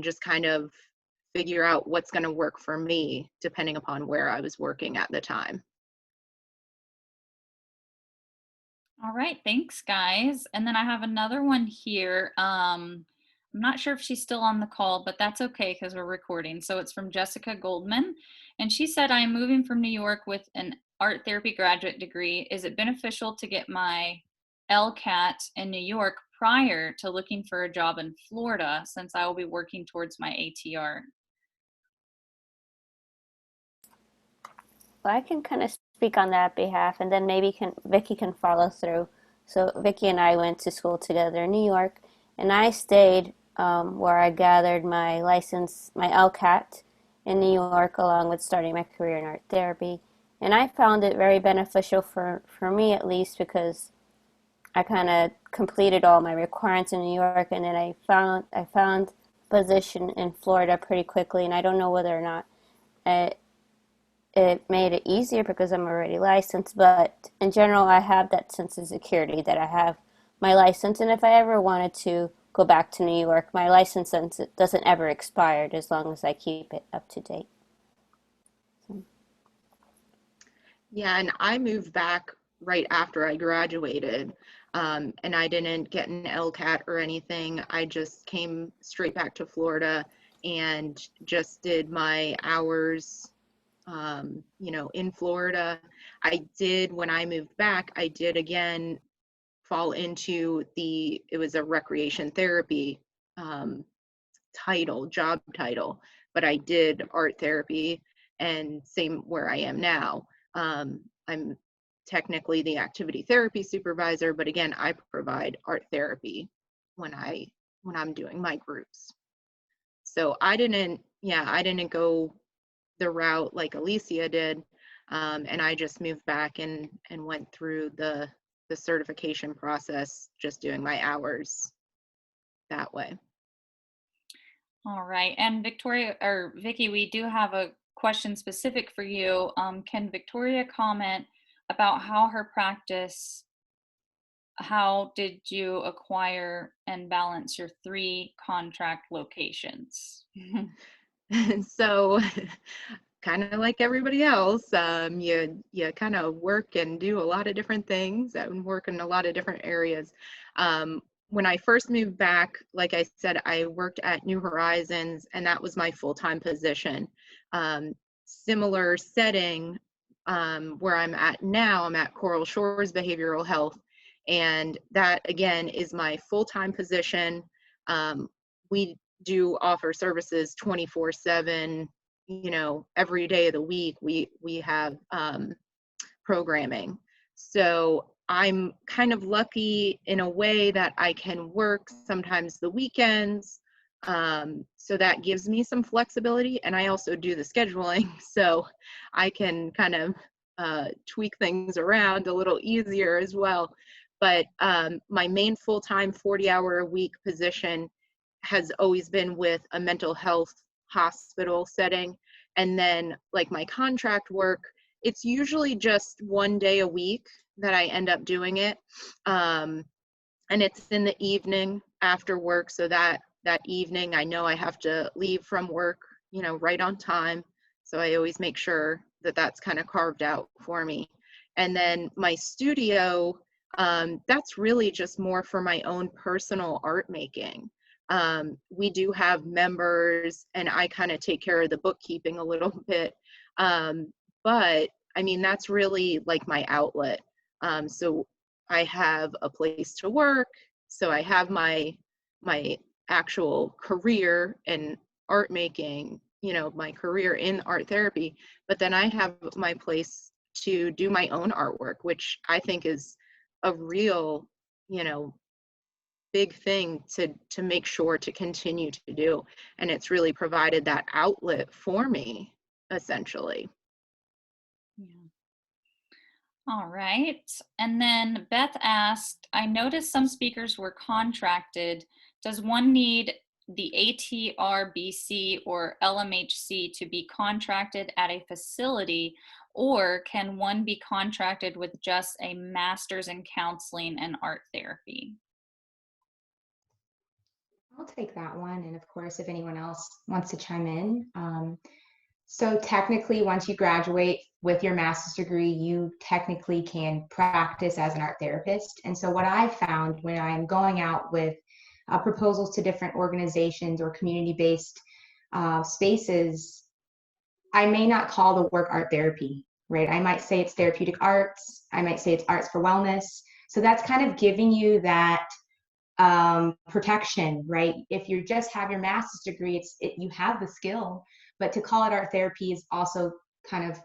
just kind of figure out what's going to work for me depending upon where I was working at the time. All right, thanks guys. And then I have another one here. I'm not sure if she's still on the call, but that's okay because we're recording. So it's from Jessica Goldman. And she said, I am moving from New York with an art therapy graduate degree. Is it beneficial to get my LCAT in New York prior to looking for a job in Florida since I will be working towards my ATR? Well, I can kind of speak on that behalf, and then maybe Vicky can follow through. So Vicky and I went to school together in New York, and I stayed where I gathered my license, my LCAT in New York, along with starting my career in art therapy. And I found it very beneficial for me at least because I kind of completed all my requirements in New York, and then I found position in Florida pretty quickly, and I don't know whether or not it, it made it easier because I'm already licensed, but in general, I have that sense of security that I have my license, and if I ever wanted to go back to New York, my license doesn't ever expire as long as I keep it up to date. Yeah, and I moved back right after I graduated, and I didn't get an LCAT or anything. I just came straight back to Florida and just did my hours, in Florida. I did, when I moved back, I did again fall into it was a recreation therapy um, job title, but I did art therapy, and same where I am now. I'm technically the activity therapy supervisor, but again, I provide art therapy when I'm doing my groups. So I didn't go the route like Alicia did, and I just moved back and went through the certification process, just doing my hours that way. All right. And Victoria or Vicky, we do have a question specific for you. Can Victoria comment about how did you acquire and balance your 3 contract locations? So kind of like everybody else, you kind of work and do a lot of different things and work in a lot of different areas. When I first moved back, like I said, I worked at New Horizons, and that was my full-time position. Similar setting where I'm at now, I'm at Coral Shores Behavioral Health, and that again is my full-time position. We do offer services 24/7, every day of the week we have programming. So I'm kind of lucky in a way that I can work sometimes the weekends. So that gives me some flexibility, and I also do the scheduling, so I can kind of tweak things around a little easier as well. But my main full-time 40-hour-a-week position has always been with a mental health hospital setting. And then like my contract work, it's usually just one day a week that I end up doing it. And it's in the evening after work. So that evening, I know I have to leave from work, right on time. So I always make sure that that's kind of carved out for me. And then my studio, that's really just more for my own personal art making. We do have members, and I kind of take care of the bookkeeping a little bit. But I mean, that's really like my outlet. So I have a place to work. So I have my actual career in art making, my career in art therapy, but then I have my place to do my own artwork, which I think is a real, big thing to make sure to continue to do. And it's really provided that outlet for me, essentially. Yeah. All right. And then Beth asked, I noticed some speakers were contracted. Does one need the ATRBC or LMHC to be contracted at a facility, or can one be contracted with just a master's in counseling and art therapy? I'll take that one. And of course, if anyone else wants to chime in. So technically, once you graduate with your master's degree, you technically can practice as an art therapist. And so what I've found when I'm going out with proposals to different organizations or community-based spaces, I may not call the work art therapy, right? I might say it's therapeutic arts. I might say it's arts for wellness. So that's kind of giving you that protection, right? If you just have your master's degree, you have the skill, but to call it art therapy is also kind of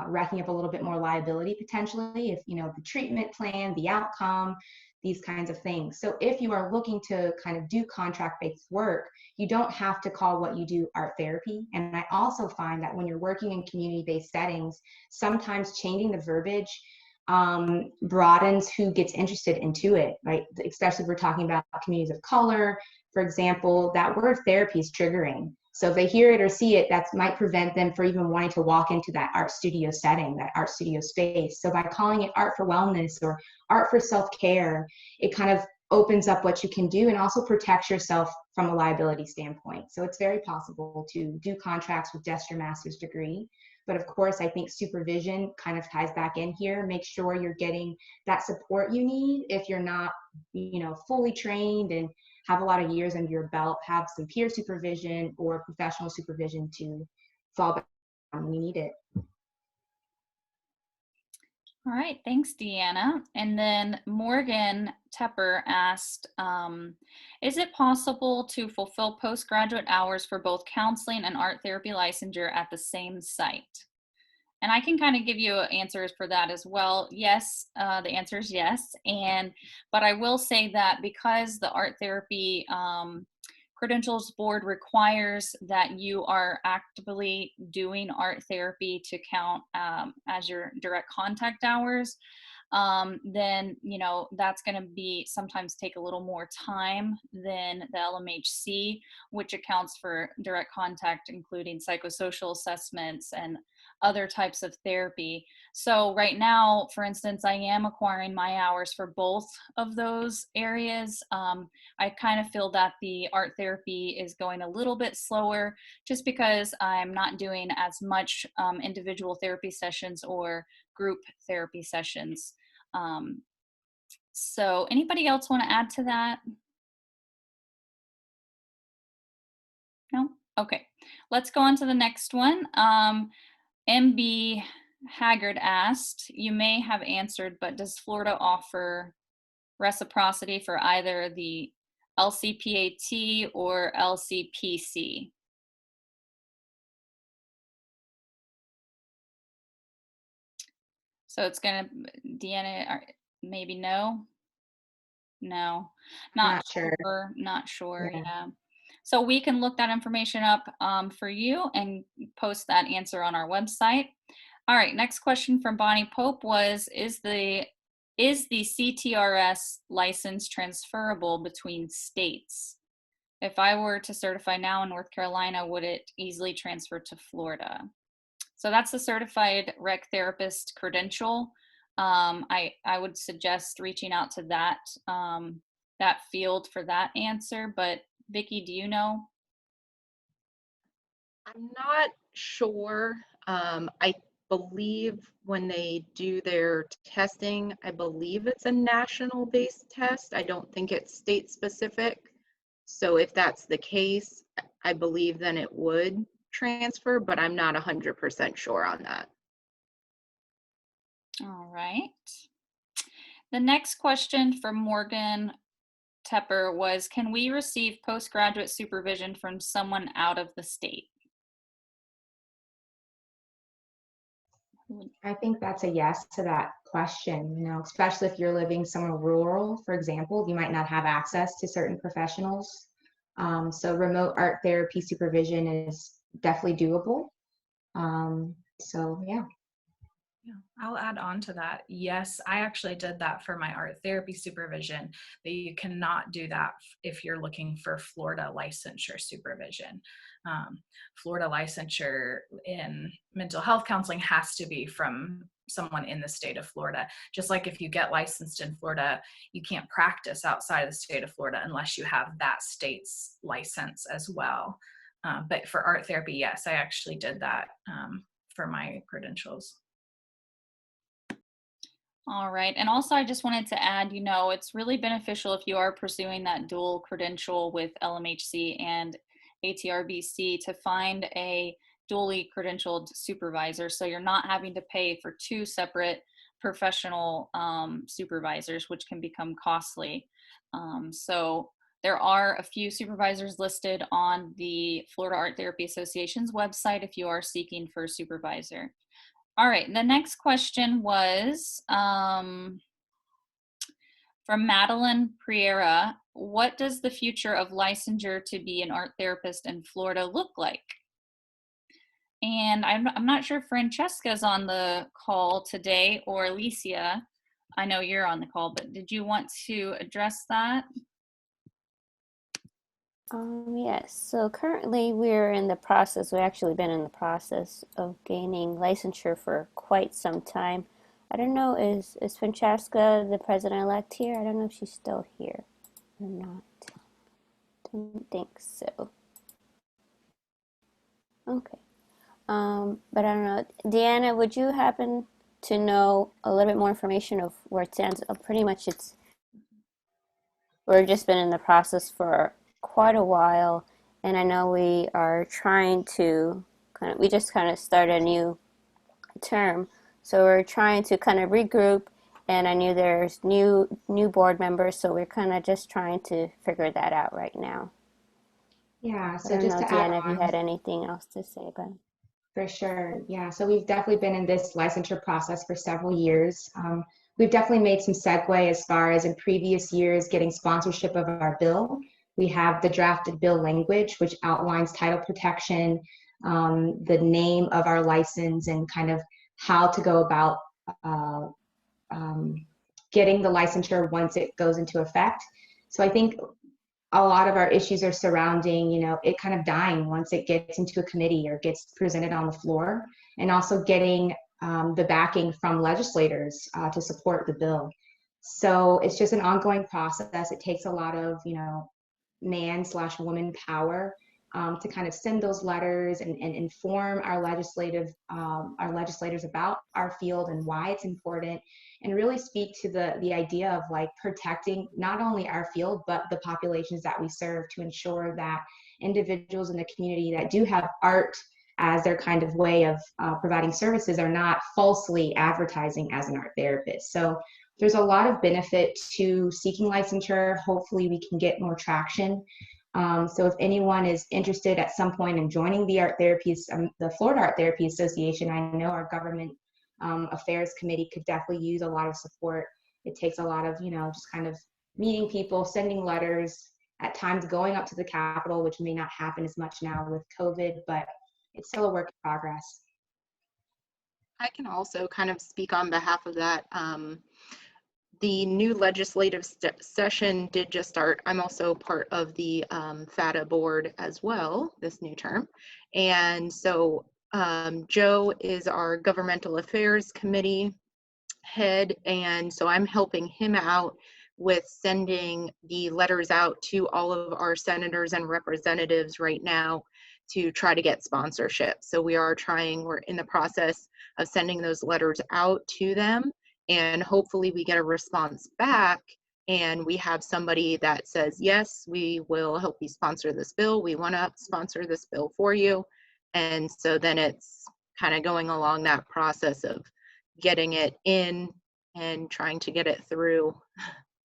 racking up a little bit more liability potentially if, you know, the treatment plan, the outcome, these kinds of things. So if you are looking to kind of do contract-based work, you don't have to call what you do art therapy. And I also find that when you're working in community-based settings, sometimes changing the verbiage broadens who gets interested into it, right? Especially if we're talking about communities of color, for example, that word therapy is triggering. So if they hear it or see it, that might prevent them from even wanting to walk into that art studio setting, that art studio space. So by calling it art for wellness or art for self-care, it kind of opens up what you can do and also protects yourself from a liability standpoint. So it's very possible to do contracts with just your master's degree. But of course, I think supervision kind of ties back in here. Make sure you're getting that support you need. If you're not, you know, fully trained and have a lot of years under your belt, have some peer supervision or professional supervision to fall back on when you need it. All right, thanks, Deanna. And then Morgan Tepper asked, is it possible to fulfill postgraduate hours for both counseling and art therapy licensure at the same site? And I can kind of give you answers for that as well. Yes, the answer is yes. But I will say that because the art therapy Credentials Board requires that you are actively doing art therapy to count as your direct contact hours, then, you know, that's going to be sometimes take a little more time than the LMHC, which accounts for direct contact, including psychosocial assessments and other types of therapy. So right now, for instance, I am acquiring my hours for both of those areas. I kind of feel that the art therapy is going a little bit slower just because I'm not doing as much individual therapy sessions or group therapy sessions. So anybody else want to add to that? No? Okay, let's go on to the next one. MB Haggard asked, you may have answered, but does Florida offer reciprocity for either the LCPAT or LCPC? So it's gonna, Deanna, maybe no? No, not sure. Not sure, yeah. So we can look that information up for you and post that answer on our website. All right, next question from Bonnie Pope was, is the CTRS license transferable between states? If I were to certify now in North Carolina, would it easily transfer to Florida? So that's the certified rec therapist credential. I would suggest reaching out to that that field for that answer. But Vicki, do you know? I'm not sure. I believe when they do their testing, I believe it's a national based test. I don't think it's state specific. So if that's the case, I believe then it would transfer, but I'm not 100% sure on that. All right. The next question from Morgan Tepper was, can we receive postgraduate supervision from someone out of the state? I think that's a yes to that question, you know, especially if you're living somewhere rural, for example, you might not have access to certain professionals. So remote art therapy supervision is definitely doable. So yeah. Yeah, I'll add on to that. Yes, I actually did that for my art therapy supervision, but you cannot do that if you're looking for Florida licensure supervision. Florida licensure in mental health counseling has to be from someone in the state of Florida. Just like if you get licensed in Florida, you can't practice outside of the state of Florida unless you have that state's license as well. But for art therapy, yes, I actually did that for my credentials. All right. And also, I just wanted to add, it's really beneficial if you are pursuing that dual credential with LMHC and ATRBC to find a dually credentialed supervisor. So you're not having to pay for two separate professional supervisors, which can become costly. So there are a few supervisors listed on the Florida Art Therapy Association's website if you are seeking for a supervisor. All right, the next question was from Madeline Priera. What does the future of licensure to be an art therapist in Florida look like? And I'm not sure if Francesca's on the call today or Alicia. I know you're on the call, but did you want to address that? Yes, so currently we've actually been in the process of gaining licensure for quite some time. I don't know, is Francesca the president-elect here? I don't know if she's still here or not. Don't think so. Okay. But I don't know. Deanna, would you happen to know a little bit more information of where it stands? Pretty much we've just been in the process for quite a while, and I know we are trying to we just started a new term, so we're trying to kind of regroup, and I knew there's new board members, so we're kind of just trying to figure that out right now. Yeah, I so don't just know, to add Deanna, if you on, had anything else to say about it. for sure. Yeah, so we've definitely been in this licensure process for several years. We've definitely made some segue as far as in previous years getting sponsorship of our bill. We have the drafted bill language, which outlines title protection, the name of our license, and kind of how to go about getting the licensure once it goes into effect. So I think a lot of our issues are surrounding, it kind of dying once it gets into a committee or gets presented on the floor, and also getting the backing from legislators to support the bill. So it's just an ongoing process. It takes a lot of, man/woman power to kind of send those letters and inform our legislators about our field and why it's important, and really speak to the idea of like protecting not only our field but the populations that we serve, to ensure that individuals in the community that do have art as their kind of way of providing services are not falsely advertising as an art therapist. So there's a lot of benefit to seeking licensure. Hopefully we can get more traction. So if anyone is interested at some point in joining the Florida Art Therapy Association, I know our government affairs committee could definitely use a lot of support. It takes a lot of, just kind of meeting people, sending letters, at times going up to the Capitol, which may not happen as much now with COVID, but it's still a work in progress. I can also kind of speak on behalf of that. The new legislative session did just start. I'm also part of the FATA board as well, this new term. And so Joe is our governmental affairs committee head. And so I'm helping him out with sending the letters out to all of our senators and representatives right now to try to get sponsorship. So we're in the process of sending those letters out to them, and hopefully we get a response back and we have somebody that says, yes, we will help you sponsor this bill. We want to sponsor this bill for you. And so then it's kind of going along that process of getting it in and trying to get it through.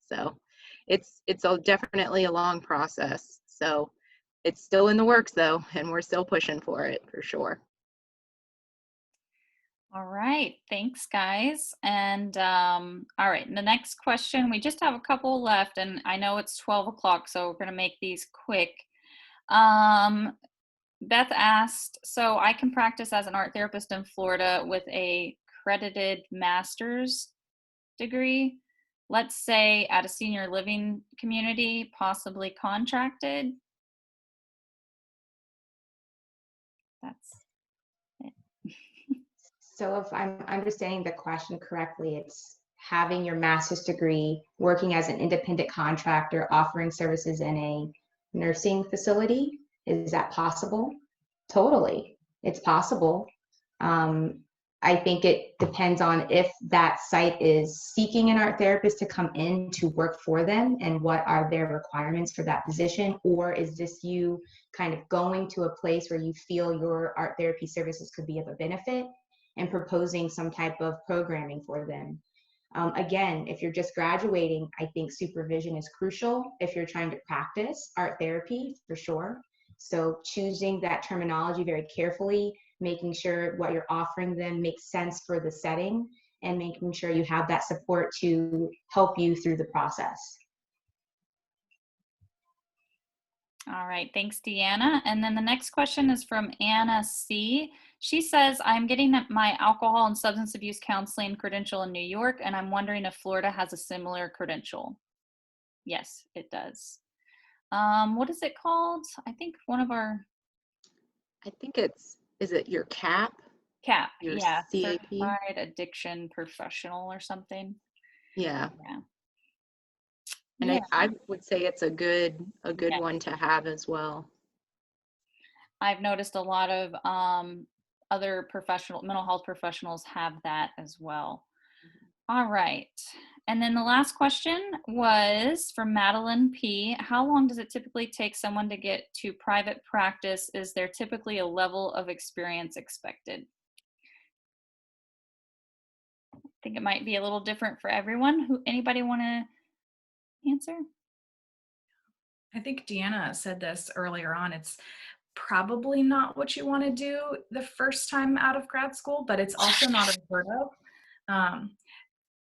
So it's definitely a long process. So it's still in the works though, and we're still pushing for it for sure. All right, thanks guys. And all right, the next question, we just have a couple left, and I know it's 12 o'clock, so we're gonna make these quick. Beth asked, so I can practice as an art therapist in Florida with a accredited master's degree, let's say at a senior living community, possibly contracted. That's it. So if I'm understanding the question correctly, it's having your master's degree, working as an independent contractor, offering services in a nursing facility. Is that possible? Totally. It's possible. I think it depends on if that site is seeking an art therapist to come in to work for them and what are their requirements for that position, or is this you kind of going to a place where you feel your art therapy services could be of a benefit and proposing some type of programming for them. Again, if you're just graduating, I think supervision is crucial if you're trying to practice art therapy, for sure. So choosing that terminology very carefully, making sure what you're offering them makes sense for the setting, and making sure you have that support to help you through the process. All right, thanks, Deanna. And then the next question is from Anna C. She says, I'm getting my alcohol and substance abuse counseling credential in New York, and I'm wondering if Florida has a similar credential. Yes, it does. What is it called? I think one of our I think is it your CAP? CAP, Your yeah, CAP? Certified Addiction Professional or something. Yeah. Yeah. And Yeah. I would say it's a good Yeah. one to have as well. I've noticed a lot of other mental health professionals have that as well. All right. And then the last question was from Madeline P. How long does it typically take someone to get to private practice? Is there typically a level of experience expected? I think it might be a little different for everyone. Anybody want to answer? I think Deanna said this earlier on. It's probably not what you want to do the first time out of grad school, but it's also not unheard of.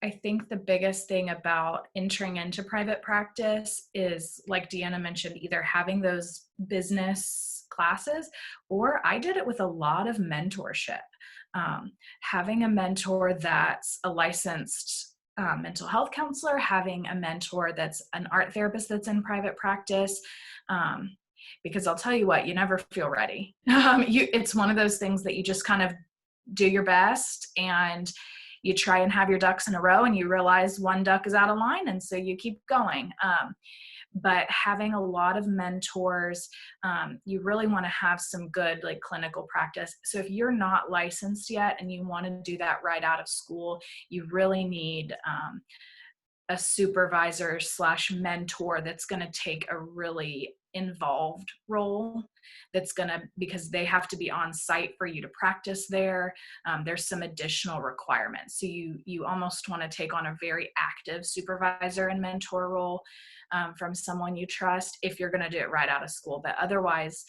I think the biggest thing about entering into private practice is, like Deanna mentioned, either having those business classes, or I did it with a lot of mentorship. Having a mentor that's a licensed mental health counselor, having a mentor that's an art therapist that's in private practice, because I'll tell you what, you never feel ready. It's one of those things that you just kind of do your best, and you try and have your ducks in a row, and you realize one duck is out of line, and so you keep going. But having a lot of mentors, you really want to have some good like clinical practice. So if you're not licensed yet and you want to do that right out of school, you really need a supervisor / mentor that's going to take a really involved role, because they have to be on site for you to practice there. There's some additional requirements. So you almost want to take on a very active supervisor and mentor role from someone you trust if you're going to do it right out of school. But otherwise,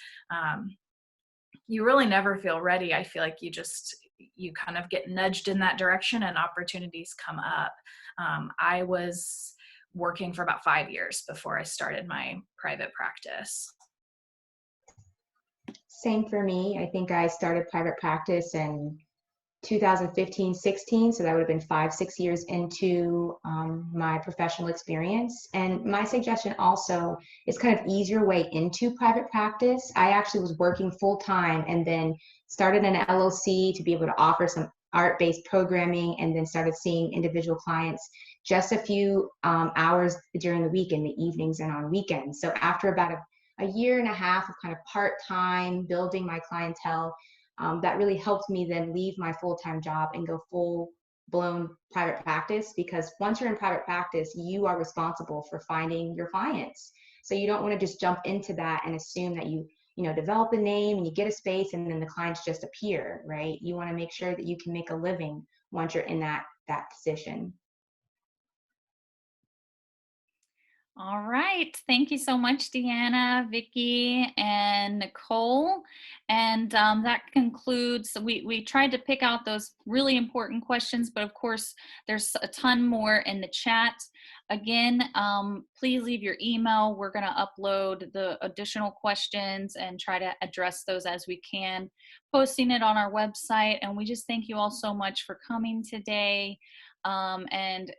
you really never feel ready. I feel like you kind of get nudged in that direction and opportunities come up. I was working for about 5 years before I started my private practice. Same for me. I think I started private practice in 2015-16, so that would have been 5-6 years into my professional experience. And my suggestion also is kind of ease your way into private practice. I actually was working full-time and then started an LLC to be able to offer some art-based programming, and then started seeing individual clients just a few hours during the week, in the evenings and on weekends. So after about a year and a half of kind of part-time building my clientele, that really helped me then leave my full-time job and go full-blown private practice, because once you're in private practice, you are responsible for finding your clients. So you don't want to just jump into that and assume that you develop a name and you get a space and then the clients just appear, right? You want to make sure that you can make a living once you're in that position. All right. Thank you so much, Deanna, Vicki, and Nicole. And that concludes, we tried to pick out those really important questions, but of course, there's a ton more in the chat. Again, please leave your email. We're going to upload the additional questions and try to address those as we can, posting it on our website. And we just thank you all so much for coming today. And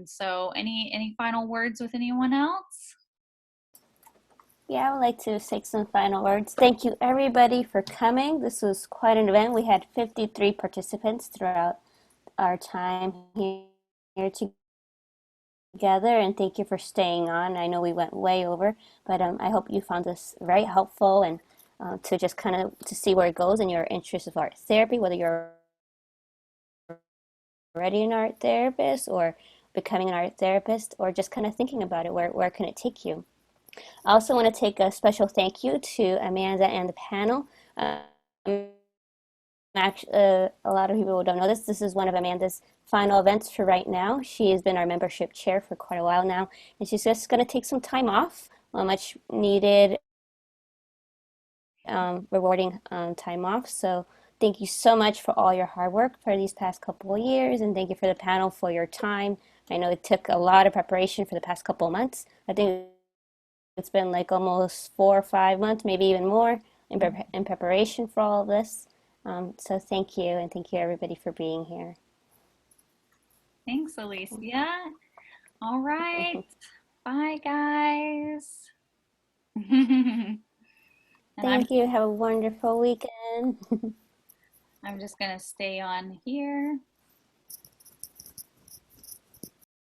so any final words with anyone else? Yeah, I would like to say some final words. Thank you everybody for coming. This was quite an event. We had 53 participants throughout our time here together, and thank you for staying on. I know we went way over, but I hope you found this very helpful, and to just kind of to see where it goes in your interest of art therapy, whether you're already an art therapist or becoming an art therapist, or just kind of thinking about it. Where can it take you? I also want to take a special thank you to Amanda and the panel. A lot of people don't know this. This is one of Amanda's final events for right now. She has been our membership chair for quite a while now, and she's just going to take some time off, much needed, rewarding time off. So thank you so much for all your hard work for these past couple of years, and thank you for the panel for your time. I know it took a lot of preparation for the past couple of months. I think it's been like almost 4 or 5 months, maybe even more, in preparation for all of this. So thank you, and thank you everybody for being here. Thanks, Alicia. All right. Bye, guys. And Thank you. Have a wonderful weekend. I'm just going to stay on here.